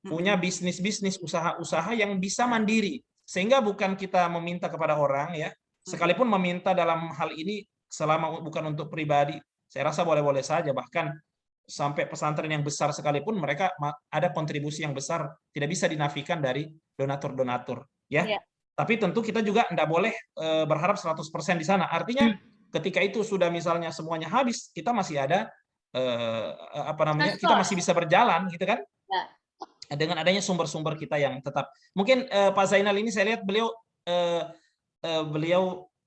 punya bisnis usaha-usaha yang bisa mandiri, sehingga bukan kita meminta kepada orang ya, sekalipun meminta dalam hal ini selama bukan untuk pribadi. Saya rasa boleh-boleh saja, bahkan sampai pesantren yang besar sekalipun mereka ada kontribusi yang besar, tidak bisa dinafikan dari donatur-donatur ya. Tapi tentu kita juga tidak boleh berharap 100% di sana. Artinya ketika itu sudah misalnya semuanya habis, kita masih ada kita masih bisa berjalan gitu kan. Dengan adanya sumber-sumber kita yang tetap. Mungkin Pak Zainal ini saya lihat beliau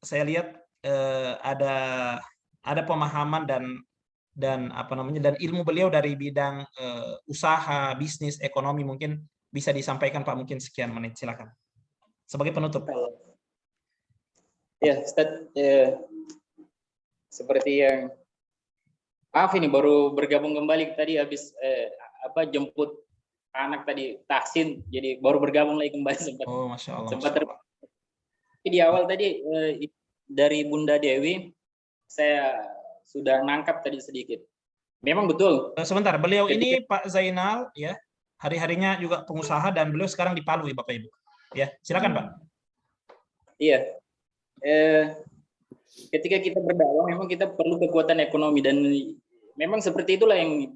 saya lihat ada pemahaman dan ilmu beliau dari bidang usaha, bisnis, ekonomi, mungkin bisa disampaikan Pak, mungkin sekian menit, silakan. Sebagai penutup. Ya, Ustaz, seperti yang maaf ini baru bergabung kembali tadi habis jemput anak tadi tahsin, jadi baru bergabung lagi kembali sempat. Oh, Masya Allah. Sempat di awal tadi dari Bunda Dewi saya sudah nangkap tadi sedikit. Memang betul. Sebentar, beliau ini Pak Zainal ya, hari-harinya juga pengusaha dan beliau sekarang di Palu ya Bapak Ibu. Ya, silakan Pak. Iya. Ketika kita berdakwah memang kita perlu kekuatan ekonomi dan memang seperti itulah yang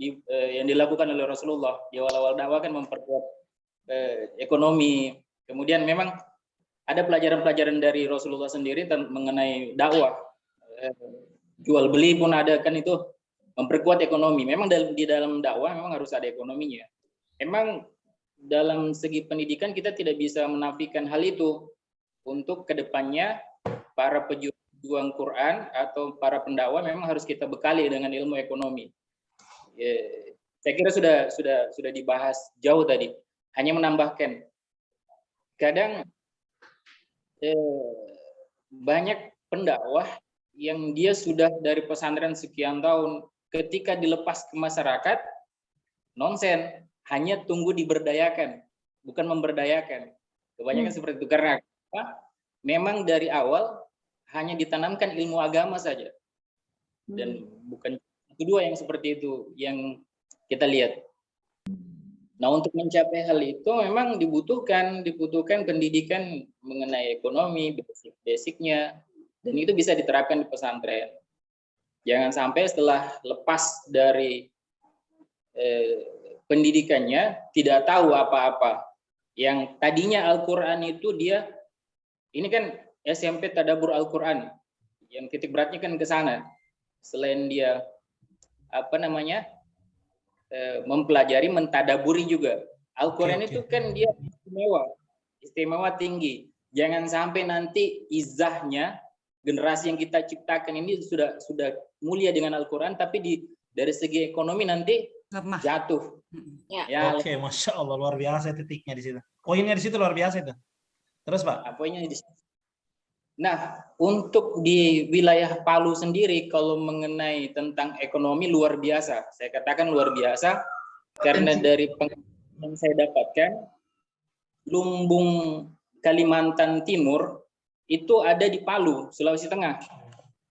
dilakukan oleh Rasulullah. Di awal-awal dakwah kan memperkuat ekonomi. Kemudian memang ada pelajaran-pelajaran dari Rasulullah sendiri mengenai dakwah. Jual beli pun ada kan, itu memperkuat ekonomi. Memang di dalam dakwah memang harus ada ekonominya. Memang dalam segi pendidikan kita tidak bisa menafikan hal itu. Untuk kedepannya para pejuang Quran atau para pendakwah memang harus kita bekali dengan ilmu ekonomi. Saya kira sudah dibahas jauh tadi. Hanya menambahkan, kadang banyak pendakwah yang dia sudah dari pesantren sekian tahun, ketika dilepas ke masyarakat, nonsen, hanya tunggu diberdayakan, bukan memberdayakan. Kebanyakan seperti itu, karena memang dari awal hanya ditanamkan ilmu agama saja. Dan bukan kedua yang seperti itu yang kita lihat. Nah, untuk mencapai hal itu memang dibutuhkan pendidikan mengenai ekonomi, basic-basicnya, dan itu bisa diterapkan di pesantren. Jangan sampai setelah lepas dari pendidikannya tidak tahu apa-apa. Yang tadinya Al-Quran itu dia, ini kan SMP Tadabbur Al-Quran, yang titik beratnya kan ke sana. Selain dia mempelajari, mentadaburi juga. Al-Quran itu kan dia istimewa tinggi. Jangan sampai nanti izahnya generasi yang kita ciptakan ini sudah mulia dengan Al-Quran, tapi dari segi ekonomi nanti lemah, jatuh. Ya, Oke, Masya Allah, luar biasa titiknya di situ. Poinnya di situ luar biasa itu. Terus Pak? Poinnya di situ. Nah, untuk di wilayah Palu sendiri, kalau mengenai tentang ekonomi luar biasa, saya katakan luar biasa, karena dari pengalaman yang saya dapatkan, lumbung Kalimantan Timur itu ada di Palu, Sulawesi Tengah.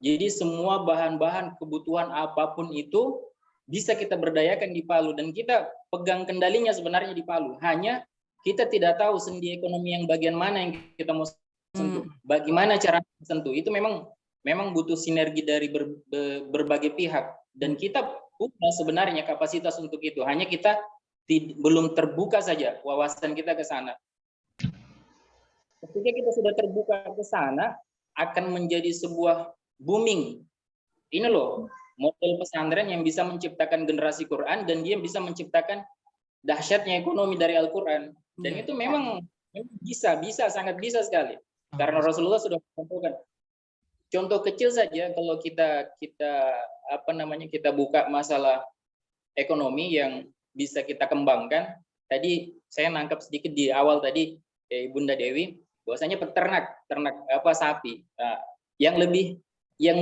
Jadi semua bahan-bahan kebutuhan apapun itu bisa kita berdayakan di Palu dan kita pegang kendalinya sebenarnya di Palu. Hanya kita tidak tahu sendi ekonomi yang bagian mana yang kita mau sentuh. Bagaimana cara sentuh? Itu memang butuh sinergi dari berbagai pihak dan kita punya sebenarnya kapasitas untuk itu. Hanya kita belum terbuka saja wawasan kita ke sana. Ketika kita sudah terbuka ke sana, akan menjadi sebuah booming. Ini loh, model pesantren yang bisa menciptakan generasi Quran dan dia bisa menciptakan dahsyatnya ekonomi dari Al-Quran. Dan itu memang bisa, sangat bisa sekali. Karena Rasulullah sudah mencontohkan. Contoh kecil saja kalau kita buka masalah ekonomi yang bisa kita kembangkan. Tadi saya nangkap sedikit di awal tadi Bunda Dewi, bahwasanya peternak sapi. Nah, yang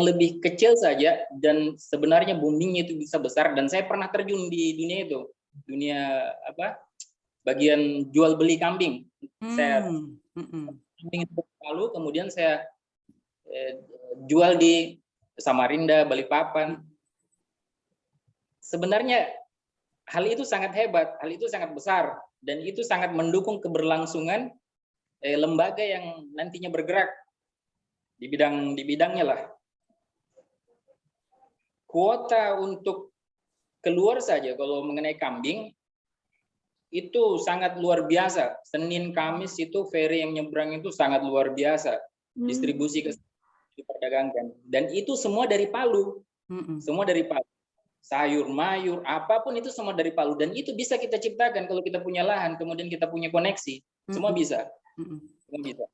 lebih kecil saja dan sebenarnya boomingnya itu bisa besar dan saya pernah terjun di dunia bagian jual beli kambing. Saya kambing itu lalu kemudian saya jual di Samarinda, Balikpapan. Sebenarnya hal itu sangat hebat, hal itu sangat besar dan itu sangat mendukung keberlangsungan lembaga yang nantinya bergerak di bidangnya lah. Kuota untuk keluar saja kalau mengenai kambing itu sangat luar biasa. Senin Kamis itu ferry yang nyebrang itu sangat luar biasa. Distribusi ke diperdagangkan dan itu semua dari Palu. Semua dari Palu. Sayur, mayur, apapun itu semua dari Palu dan itu bisa kita ciptakan kalau kita punya lahan, kemudian kita punya koneksi. Semua bisa. Semua bisa.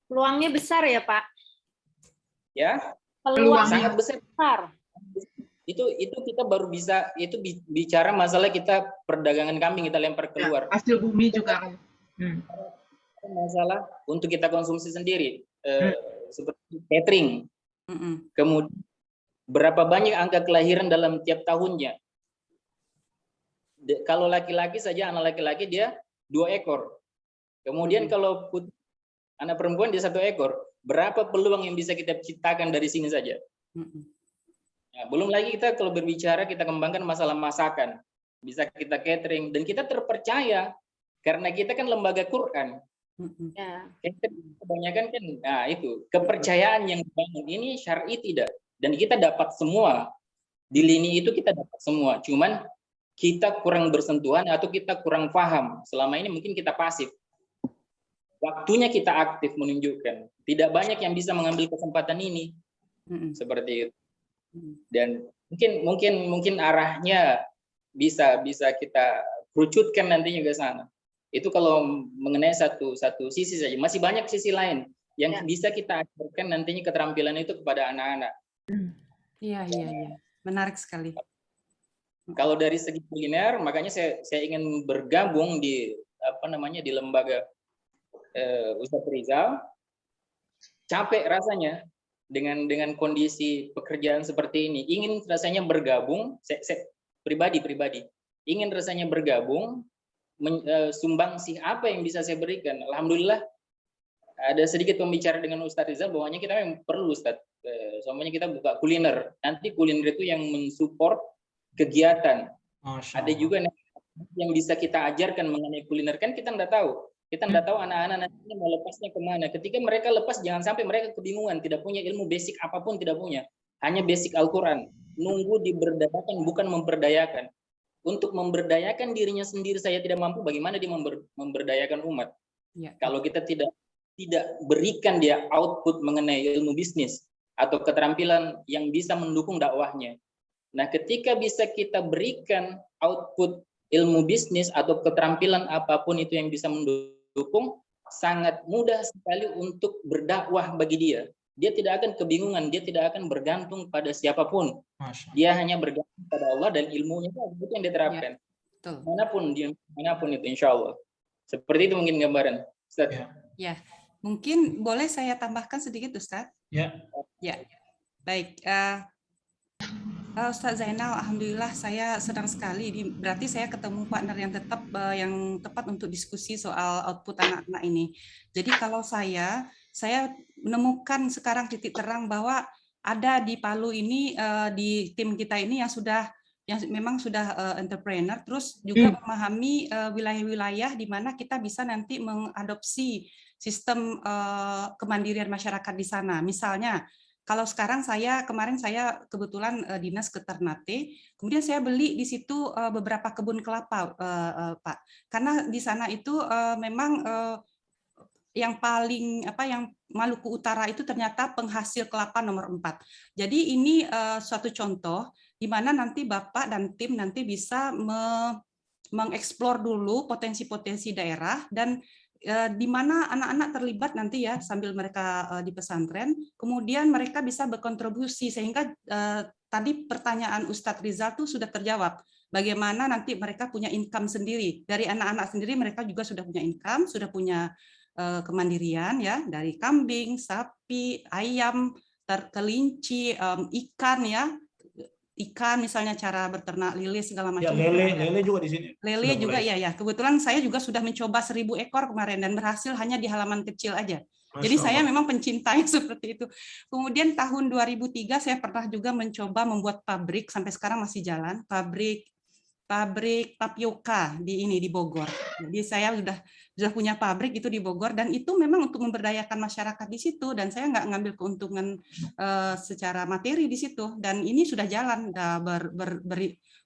Peluangnya besar ya, Pak? Ya. Peluang sangat besar. Itu kita baru bisa itu bicara masalah kita perdagangan kambing kita lempar keluar. Ya, hasil bumi juga. Masalah untuk kita konsumsi sendiri seperti catering. Kemudian berapa banyak angka kelahiran dalam tiap tahunnya? Kalau laki-laki saja anak laki-laki dia 2 ekor. Kemudian kalau anak perempuan dia 1 ekor. Berapa peluang yang bisa kita ciptakan dari sini saja? Nah, belum lagi kita kalau berbicara kita kembangkan masalah masakan, bisa kita catering dan kita terpercaya karena kita kan lembaga Quran. Kebanyakan kan, nah itu kepercayaan yang dibangun ini syar'i tidak dan kita dapat semua di lini itu kita dapat semua. Cuman kita kurang bersentuhan atau kita kurang paham. Selama ini mungkin kita pasif. Waktunya kita aktif menunjukkan. Tidak banyak yang bisa mengambil kesempatan ini. Seperti itu. Dan mungkin arahnya bisa kita kerucutkan nantinya ke sana. Itu kalau mengenai satu sisi saja. Masih banyak sisi lain yang bisa kita ajarkan nantinya keterampilan itu kepada anak-anak. Iya. Menarik sekali. Kalau dari segi kuliner, makanya saya ingin bergabung di di lembaga Ustadz Rizal. Capek rasanya dengan kondisi pekerjaan seperti ini, ingin rasanya bergabung, saya pribadi ingin rasanya bergabung, sumbangsih apa yang bisa saya berikan. Alhamdulillah ada sedikit pembicara dengan Ustadz Rizal bahwanya kita memang perlu Ustadz, soalnya kita buka kuliner, nanti kuliner itu yang mensupport kegiatan. Ada juga yang bisa kita ajarkan mengenai kuliner, kan kita nggak tahu. Kita tidak tahu anak-anak nanti mau lepasnya kemana. Ketika mereka lepas, jangan sampai mereka kebingungan, tidak punya ilmu basic apapun, tidak punya. Hanya basic Al-Quran. Nunggu diberdayakan, bukan memberdayakan. Untuk memberdayakan dirinya sendiri saya tidak mampu, bagaimana dia memberdayakan umat? Ya. Kalau kita tidak berikan dia output mengenai ilmu bisnis atau keterampilan yang bisa mendukung dakwahnya. Nah, ketika bisa kita berikan output ilmu bisnis atau keterampilan apapun itu yang bisa mendukung, sangat mudah sekali untuk berdakwah bagi dia. Dia tidak akan kebingungan, dia tidak akan bergantung pada siapapun. Dia hanya bergantung pada Allah dan ilmunya itu yang diterapkan. Ya, manapun itu insya Allah. Seperti itu mungkin gambaran. Ustaz. Ya, mungkin boleh saya tambahkan sedikit Ustaz? Ya. Baik. Ustaz Zainal, alhamdulillah saya senang sekali. Berarti saya ketemu partner yang tepat untuk diskusi soal output anak-anak ini. Jadi kalau saya menemukan sekarang titik terang bahwa ada di Palu ini di tim kita ini yang memang sudah entrepreneur, terus juga memahami wilayah-wilayah di mana kita bisa nanti mengadopsi sistem kemandirian masyarakat di sana. Misalnya, kalau sekarang kemarin saya kebetulan dinas ke Ternate, kemudian saya beli di situ beberapa kebun kelapa, Pak. Karena di sana itu memang yang Maluku Utara itu ternyata penghasil kelapa nomor 4. Jadi ini suatu contoh di mana nanti Bapak dan tim nanti bisa mengeksplor dulu potensi-potensi daerah dan di mana anak-anak terlibat nanti ya sambil mereka di pesantren, kemudian mereka bisa berkontribusi sehingga tadi pertanyaan Ustadz Rizal tuh sudah terjawab. Bagaimana nanti mereka punya income sendiri. Dari anak-anak sendiri mereka juga sudah punya income, sudah punya kemandirian ya, dari kambing, sapi, ayam, kelinci, ikan ya, ikan misalnya cara berternak lele segala macam. Ya, lele juga di sini. Lele juga ya. Kebetulan saya juga sudah mencoba 1000 ekor kemarin dan berhasil hanya di halaman kecil aja. Jadi saya memang pencintanya seperti itu. Kemudian tahun 2003 saya pernah juga mencoba membuat pabrik, sampai sekarang masih jalan, pabrik tapioka di Bogor. Jadi saya sudah punya pabrik itu di Bogor dan itu memang untuk memberdayakan masyarakat di situ dan saya nggak ngambil keuntungan secara materi di situ dan ini sudah jalan,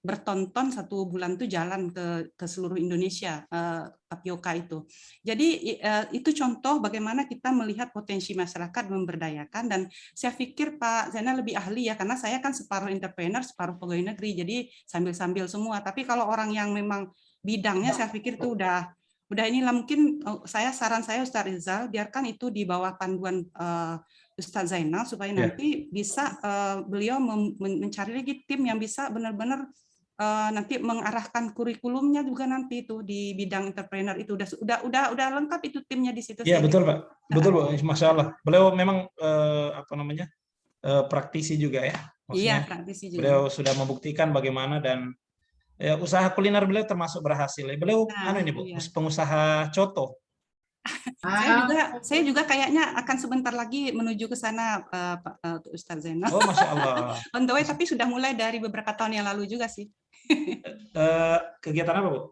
bertonton 1 bulan itu jalan ke seluruh Indonesia tapioka itu. Jadi itu contoh bagaimana kita melihat potensi masyarakat memberdayakan dan saya pikir Pak Zainal lebih ahli ya karena saya kan separuh entrepreneur, separuh pegawai negeri jadi sambil-sambil semua. Tapi kalau orang yang memang bidangnya saya pikir itu udah inilah mungkin saran saya Ustadz Rizal biarkan itu di bawah panduan Ustadz Zainal supaya nanti bisa beliau mencari lagi tim yang bisa benar-benar nanti mengarahkan kurikulumnya juga nanti itu di bidang entrepreneur itu udah lengkap itu timnya di situ. Iya betul Pak, betul Pak, Masya Allah. Beliau memang praktisi juga ya. Maksudnya, iya praktisi juga. Beliau sudah membuktikan bagaimana dan ya, usaha kuliner beliau termasuk berhasil. Beliau Bu, pengusaha coto. Saya juga kayaknya akan sebentar lagi menuju ke sana Pak Ustadz Zainal. Oh Masya Allah. On the way, tapi sudah mulai dari beberapa tahun yang lalu juga sih. Kegiatan apa Bu?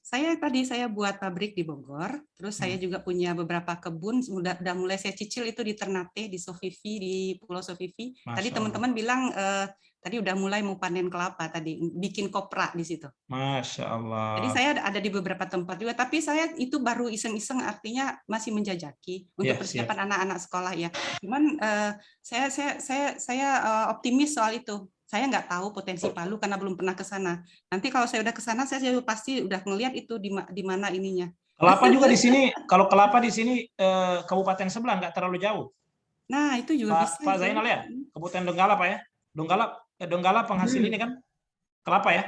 Saya buat pabrik di Bogor, terus saya juga punya beberapa kebun, udah mulai saya cicil itu di Ternate, di Sofifi, di Pulau Sofifi. Tadi teman-teman bilang tadi udah mulai mau panen kelapa tadi, bikin kopra di situ. Masya Allah. Jadi saya ada di beberapa tempat juga, tapi saya itu baru iseng-iseng, artinya masih menjajaki untuk persiapan anak-anak sekolah ya. Cuman saya optimis soal itu. Saya nggak tahu potensi Palu karena belum pernah ke sana. Nanti kalau saya udah ke sana, saya pasti udah ngelihat itu di mana ininya. Kelapa juga di sini. Kalau kelapa di sini kabupaten sebelah nggak terlalu jauh. Nah itu juga bisa. Pak Zainal ya, Kabupaten Donggala Pak ya. Donggala penghasil ini kan kelapa ya?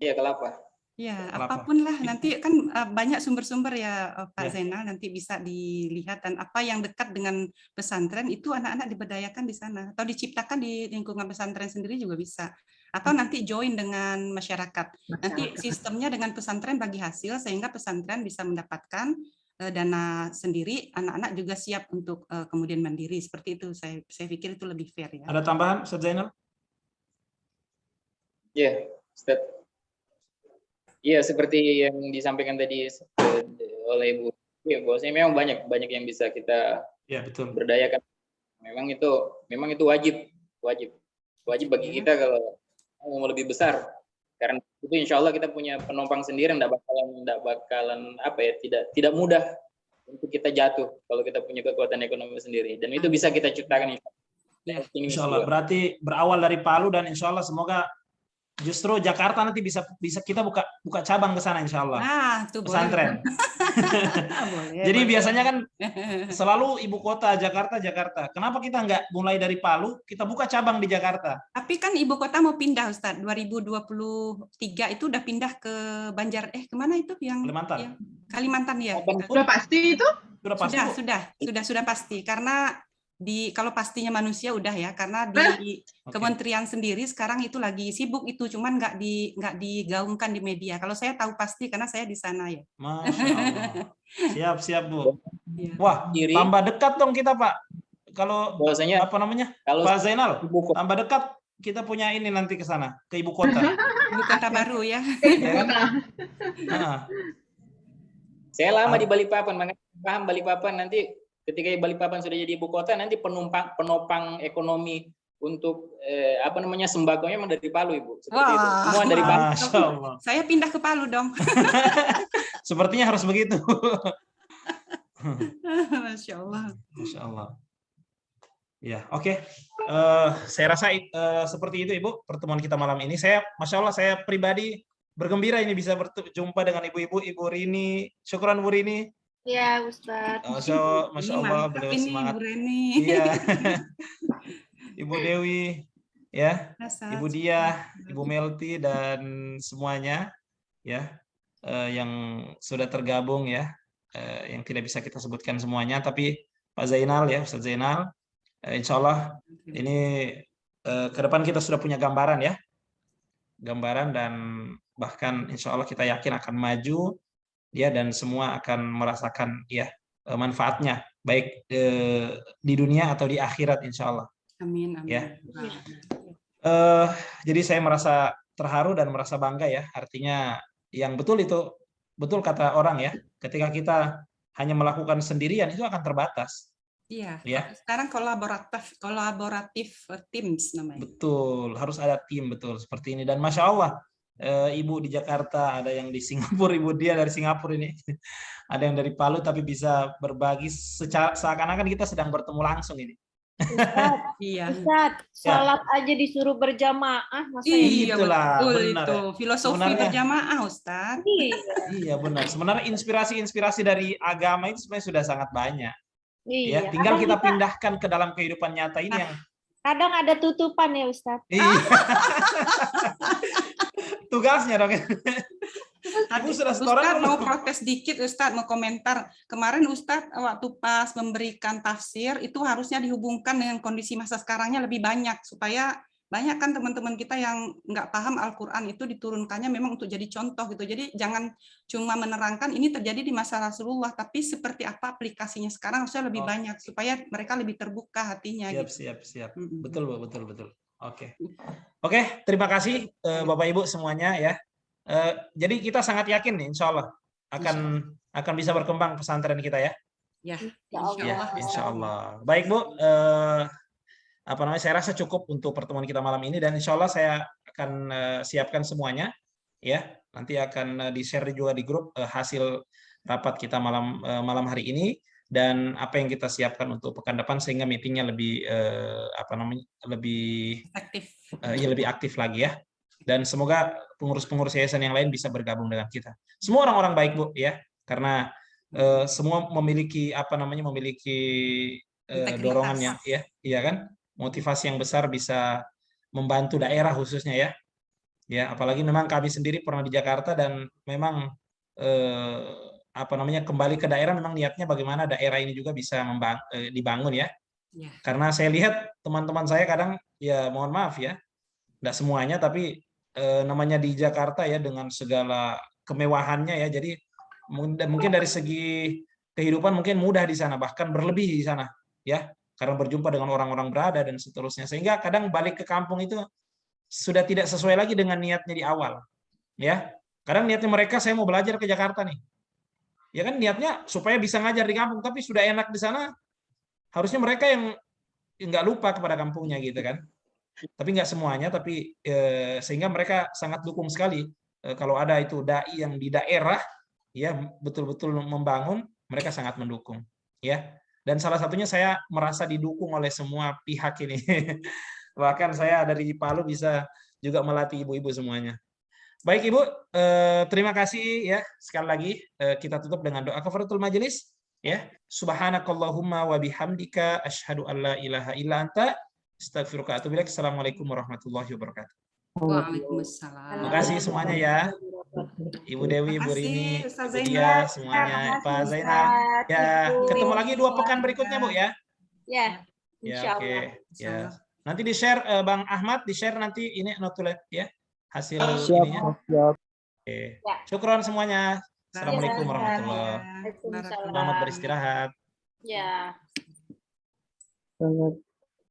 Iya kelapa. Ya, apapun lah nanti kan banyak sumber-sumber ya Pak Zainal nanti bisa dilihat dan apa yang dekat dengan pesantren itu anak-anak diberdayakan di sana atau diciptakan di lingkungan pesantren sendiri juga bisa atau nanti join dengan masyarakat. Nanti sistemnya dengan pesantren bagi hasil sehingga pesantren bisa mendapatkan dana sendiri, anak-anak juga siap untuk kemudian mandiri seperti itu. Saya pikir itu lebih fair ya. Ada tambahan Ustadz Zainal? Iya, Ustadz. Iya, seperti yang disampaikan tadi oleh Ibu, ya, bahwasanya memang banyak yang bisa kita berdayakan. Memang itu wajib bagi kita kalau mau lebih besar. Karena itu insya Allah kita punya penopang sendiri, tidak bakalan tidak mudah untuk kita jatuh kalau kita punya kekuatan ekonomi sendiri. Dan itu bisa kita ciptakan. Insya Allah. Berarti berawal dari Palu dan insya Allah semoga justru Jakarta nanti bisa kita buka cabang ke sana insya Allah. Nah, itu pesantren. Jadi biasanya kan selalu ibu kota Jakarta. Kenapa kita nggak mulai dari Palu, kita buka cabang di Jakarta? Tapi kan ibu kota mau pindah Ustadz, 2023 itu udah pindah ke kemana itu yang Kalimantan. Kalimantan ya. Sudah pasti itu? Sudah pasti karena kalau pastinya manusia udah ya karena di kementerian sendiri sekarang itu lagi sibuk itu cuman nggak digaungkan di media. Kalau saya tahu pasti karena saya di sana ya. Masya Allah. Siap Bu. Wah, tambah dekat dong kita Pak. kalau bahwasanya apa namanya? kalau Pak Zainal, ibu kota tambah dekat kita punya ini nanti ke sana, ke ibu kota. Ibu kota baru ya. Ya kan? Heeh. saya lama di Balikpapan, makanya paham Balikpapan nanti ketika Balikpapan sudah jadi ibu kota nanti penopang ekonomi untuk apa namanya sembakonya memang dari Palu Ibu. Seperti itu. Wah. Semua dari Palu. Masya Allah. Saya pindah ke Palu dong. Sepertinya harus begitu. Masya Allah. Masya Allah. Ya, oke. Saya rasa seperti itu Ibu pertemuan kita malam ini. Masya Allah, saya pribadi bergembira ini bisa berjumpa dengan ibu-ibu, Ibu Rini. Syukran Bu Rini. Ya, Ustadz. Masya Allah, beliau ini, semangat. Bu Reni. Iya. Ibu Dewi, ya, Ibu Dia, Ibu Melti dan semuanya, ya, yang sudah tergabung ya, yang tidak bisa kita sebutkan semuanya, tapi Pak Zainal ya, Ustaz Zainal, insya Allah ini ke depan kita sudah punya gambaran ya, gambaran dan bahkan insya Allah kita yakin akan maju ya dan semua akan merasakan ya manfaatnya baik di dunia atau di akhirat insya Allah. Amin, amin. Ya. Jadi saya merasa terharu dan merasa bangga ya. Artinya yang betul itu betul kata orang ya. Ketika kita hanya melakukan sendirian itu akan terbatas. Iya. Ya. Sekarang kolaboratif teams namanya. Betul, harus ada tim betul seperti ini. Dan masya Allah, Ibu di Jakarta, ada yang di Singapura, Ibu Dia dari Singapura ini, ada yang dari Palu, tapi bisa berbagi seakan-akan kita sedang bertemu langsung ini. Ustadz, Iya. Ustadz, sholat aja disuruh berjamaah, masa Iya, Itulah, betul benar itu. ya. Filosofi Sebenarnya- berjamaah, Ustadz. Iya benar. Sebenarnya inspirasi-inspirasi dari agama itu sebenarnya sudah sangat banyak. Iya. Ya, tinggal Kadang kita pindahkan ke dalam kehidupan nyata ini yang kadang ada tutupan ya Ustadz. iya. Tugasnya dong. Ibu sudah setoran Ustadz mau belum? protes dikit, Ustadz mau komentar. Kemarin Ustadz waktu pas memberikan tafsir itu harusnya dihubungkan dengan kondisi masa sekarangnya lebih banyak supaya banyak kan teman-teman kita yang nggak paham Al-Quran itu diturunkannya memang untuk jadi contoh gitu. Jadi jangan cuma menerangkan ini terjadi di masa Rasulullah, tapi seperti apa aplikasinya sekarang harusnya lebih banyak supaya mereka lebih terbuka hatinya. Siap, Gitu. siap. Betul, Bu, betul. Oke. Oke, terima kasih Bapak Ibu semuanya ya. Jadi kita sangat yakin nih, insya Allah akan bisa berkembang pesantren kita ya. Ya, Insya Allah. Baik Bu, saya rasa cukup untuk pertemuan kita malam ini dan insya Allah saya akan siapkan semuanya ya. Nanti akan di-share juga di grup hasil rapat kita malam hari ini dan apa yang kita siapkan untuk pekan depan sehingga meetingnya lebih lebih aktif. Lebih aktif lagi ya. Dan semoga pengurus-pengurus yayasan yang lain bisa bergabung dengan kita. Semua orang-orang baik Bu ya, karena semua memiliki dorongan yang ya kan, motivasi yang besar bisa membantu daerah khususnya ya. Ya, apalagi memang kami sendiri pernah di Jakarta dan memang kembali ke daerah memang niatnya bagaimana daerah ini juga bisa dibangun ya. Karena saya lihat teman-teman saya kadang ya mohon maaf ya, enggak semuanya tapi namanya di Jakarta ya dengan segala kemewahannya ya, jadi mungkin dari segi kehidupan mungkin mudah di sana bahkan berlebih di sana ya karena berjumpa dengan orang-orang berada dan seterusnya sehingga kadang balik ke kampung itu sudah tidak sesuai lagi dengan niatnya di awal ya. Kadang niatnya mereka saya mau belajar ke Jakarta nih ya kan, niatnya supaya bisa ngajar di kampung tapi sudah enak di sana, harusnya mereka yang nggak lupa kepada kampungnya gitu kan. Tapi nggak semuanya, tapi sehingga mereka sangat dukung sekali kalau ada itu dai yang di daerah ya betul-betul membangun, mereka sangat mendukung ya. Dan salah satunya saya merasa didukung oleh semua pihak ini. Bahkan saya dari Palu bisa juga melatih ibu-ibu semuanya. Baik Ibu, terima kasih ya sekali lagi. Kita tutup dengan doa kafaratul majelis ya. Subhanakallahumma wa bihamdika asyhadu an la ilaha illa anta astagfiruka wa atubu ilaik. Assalamualaikum warahmatullahi wabarakatuh. Waalaikumsalam. Terima kasih semuanya ya. Ibu Dewi, Bu Rini, Bu Dia, semuanya, Pak Zainal. Ya, ketemu lagi 2 pekan berikutnya Bu ya. Ya, insya Allah. Ya. Nanti di-share Bang Ahmad, di-share nanti ini notulet ya hasil ininya. Oke. Syukron semuanya. Assalamualaikum warahmatullahi wabarakatuh. Selamat beristirahat. Ya. sangat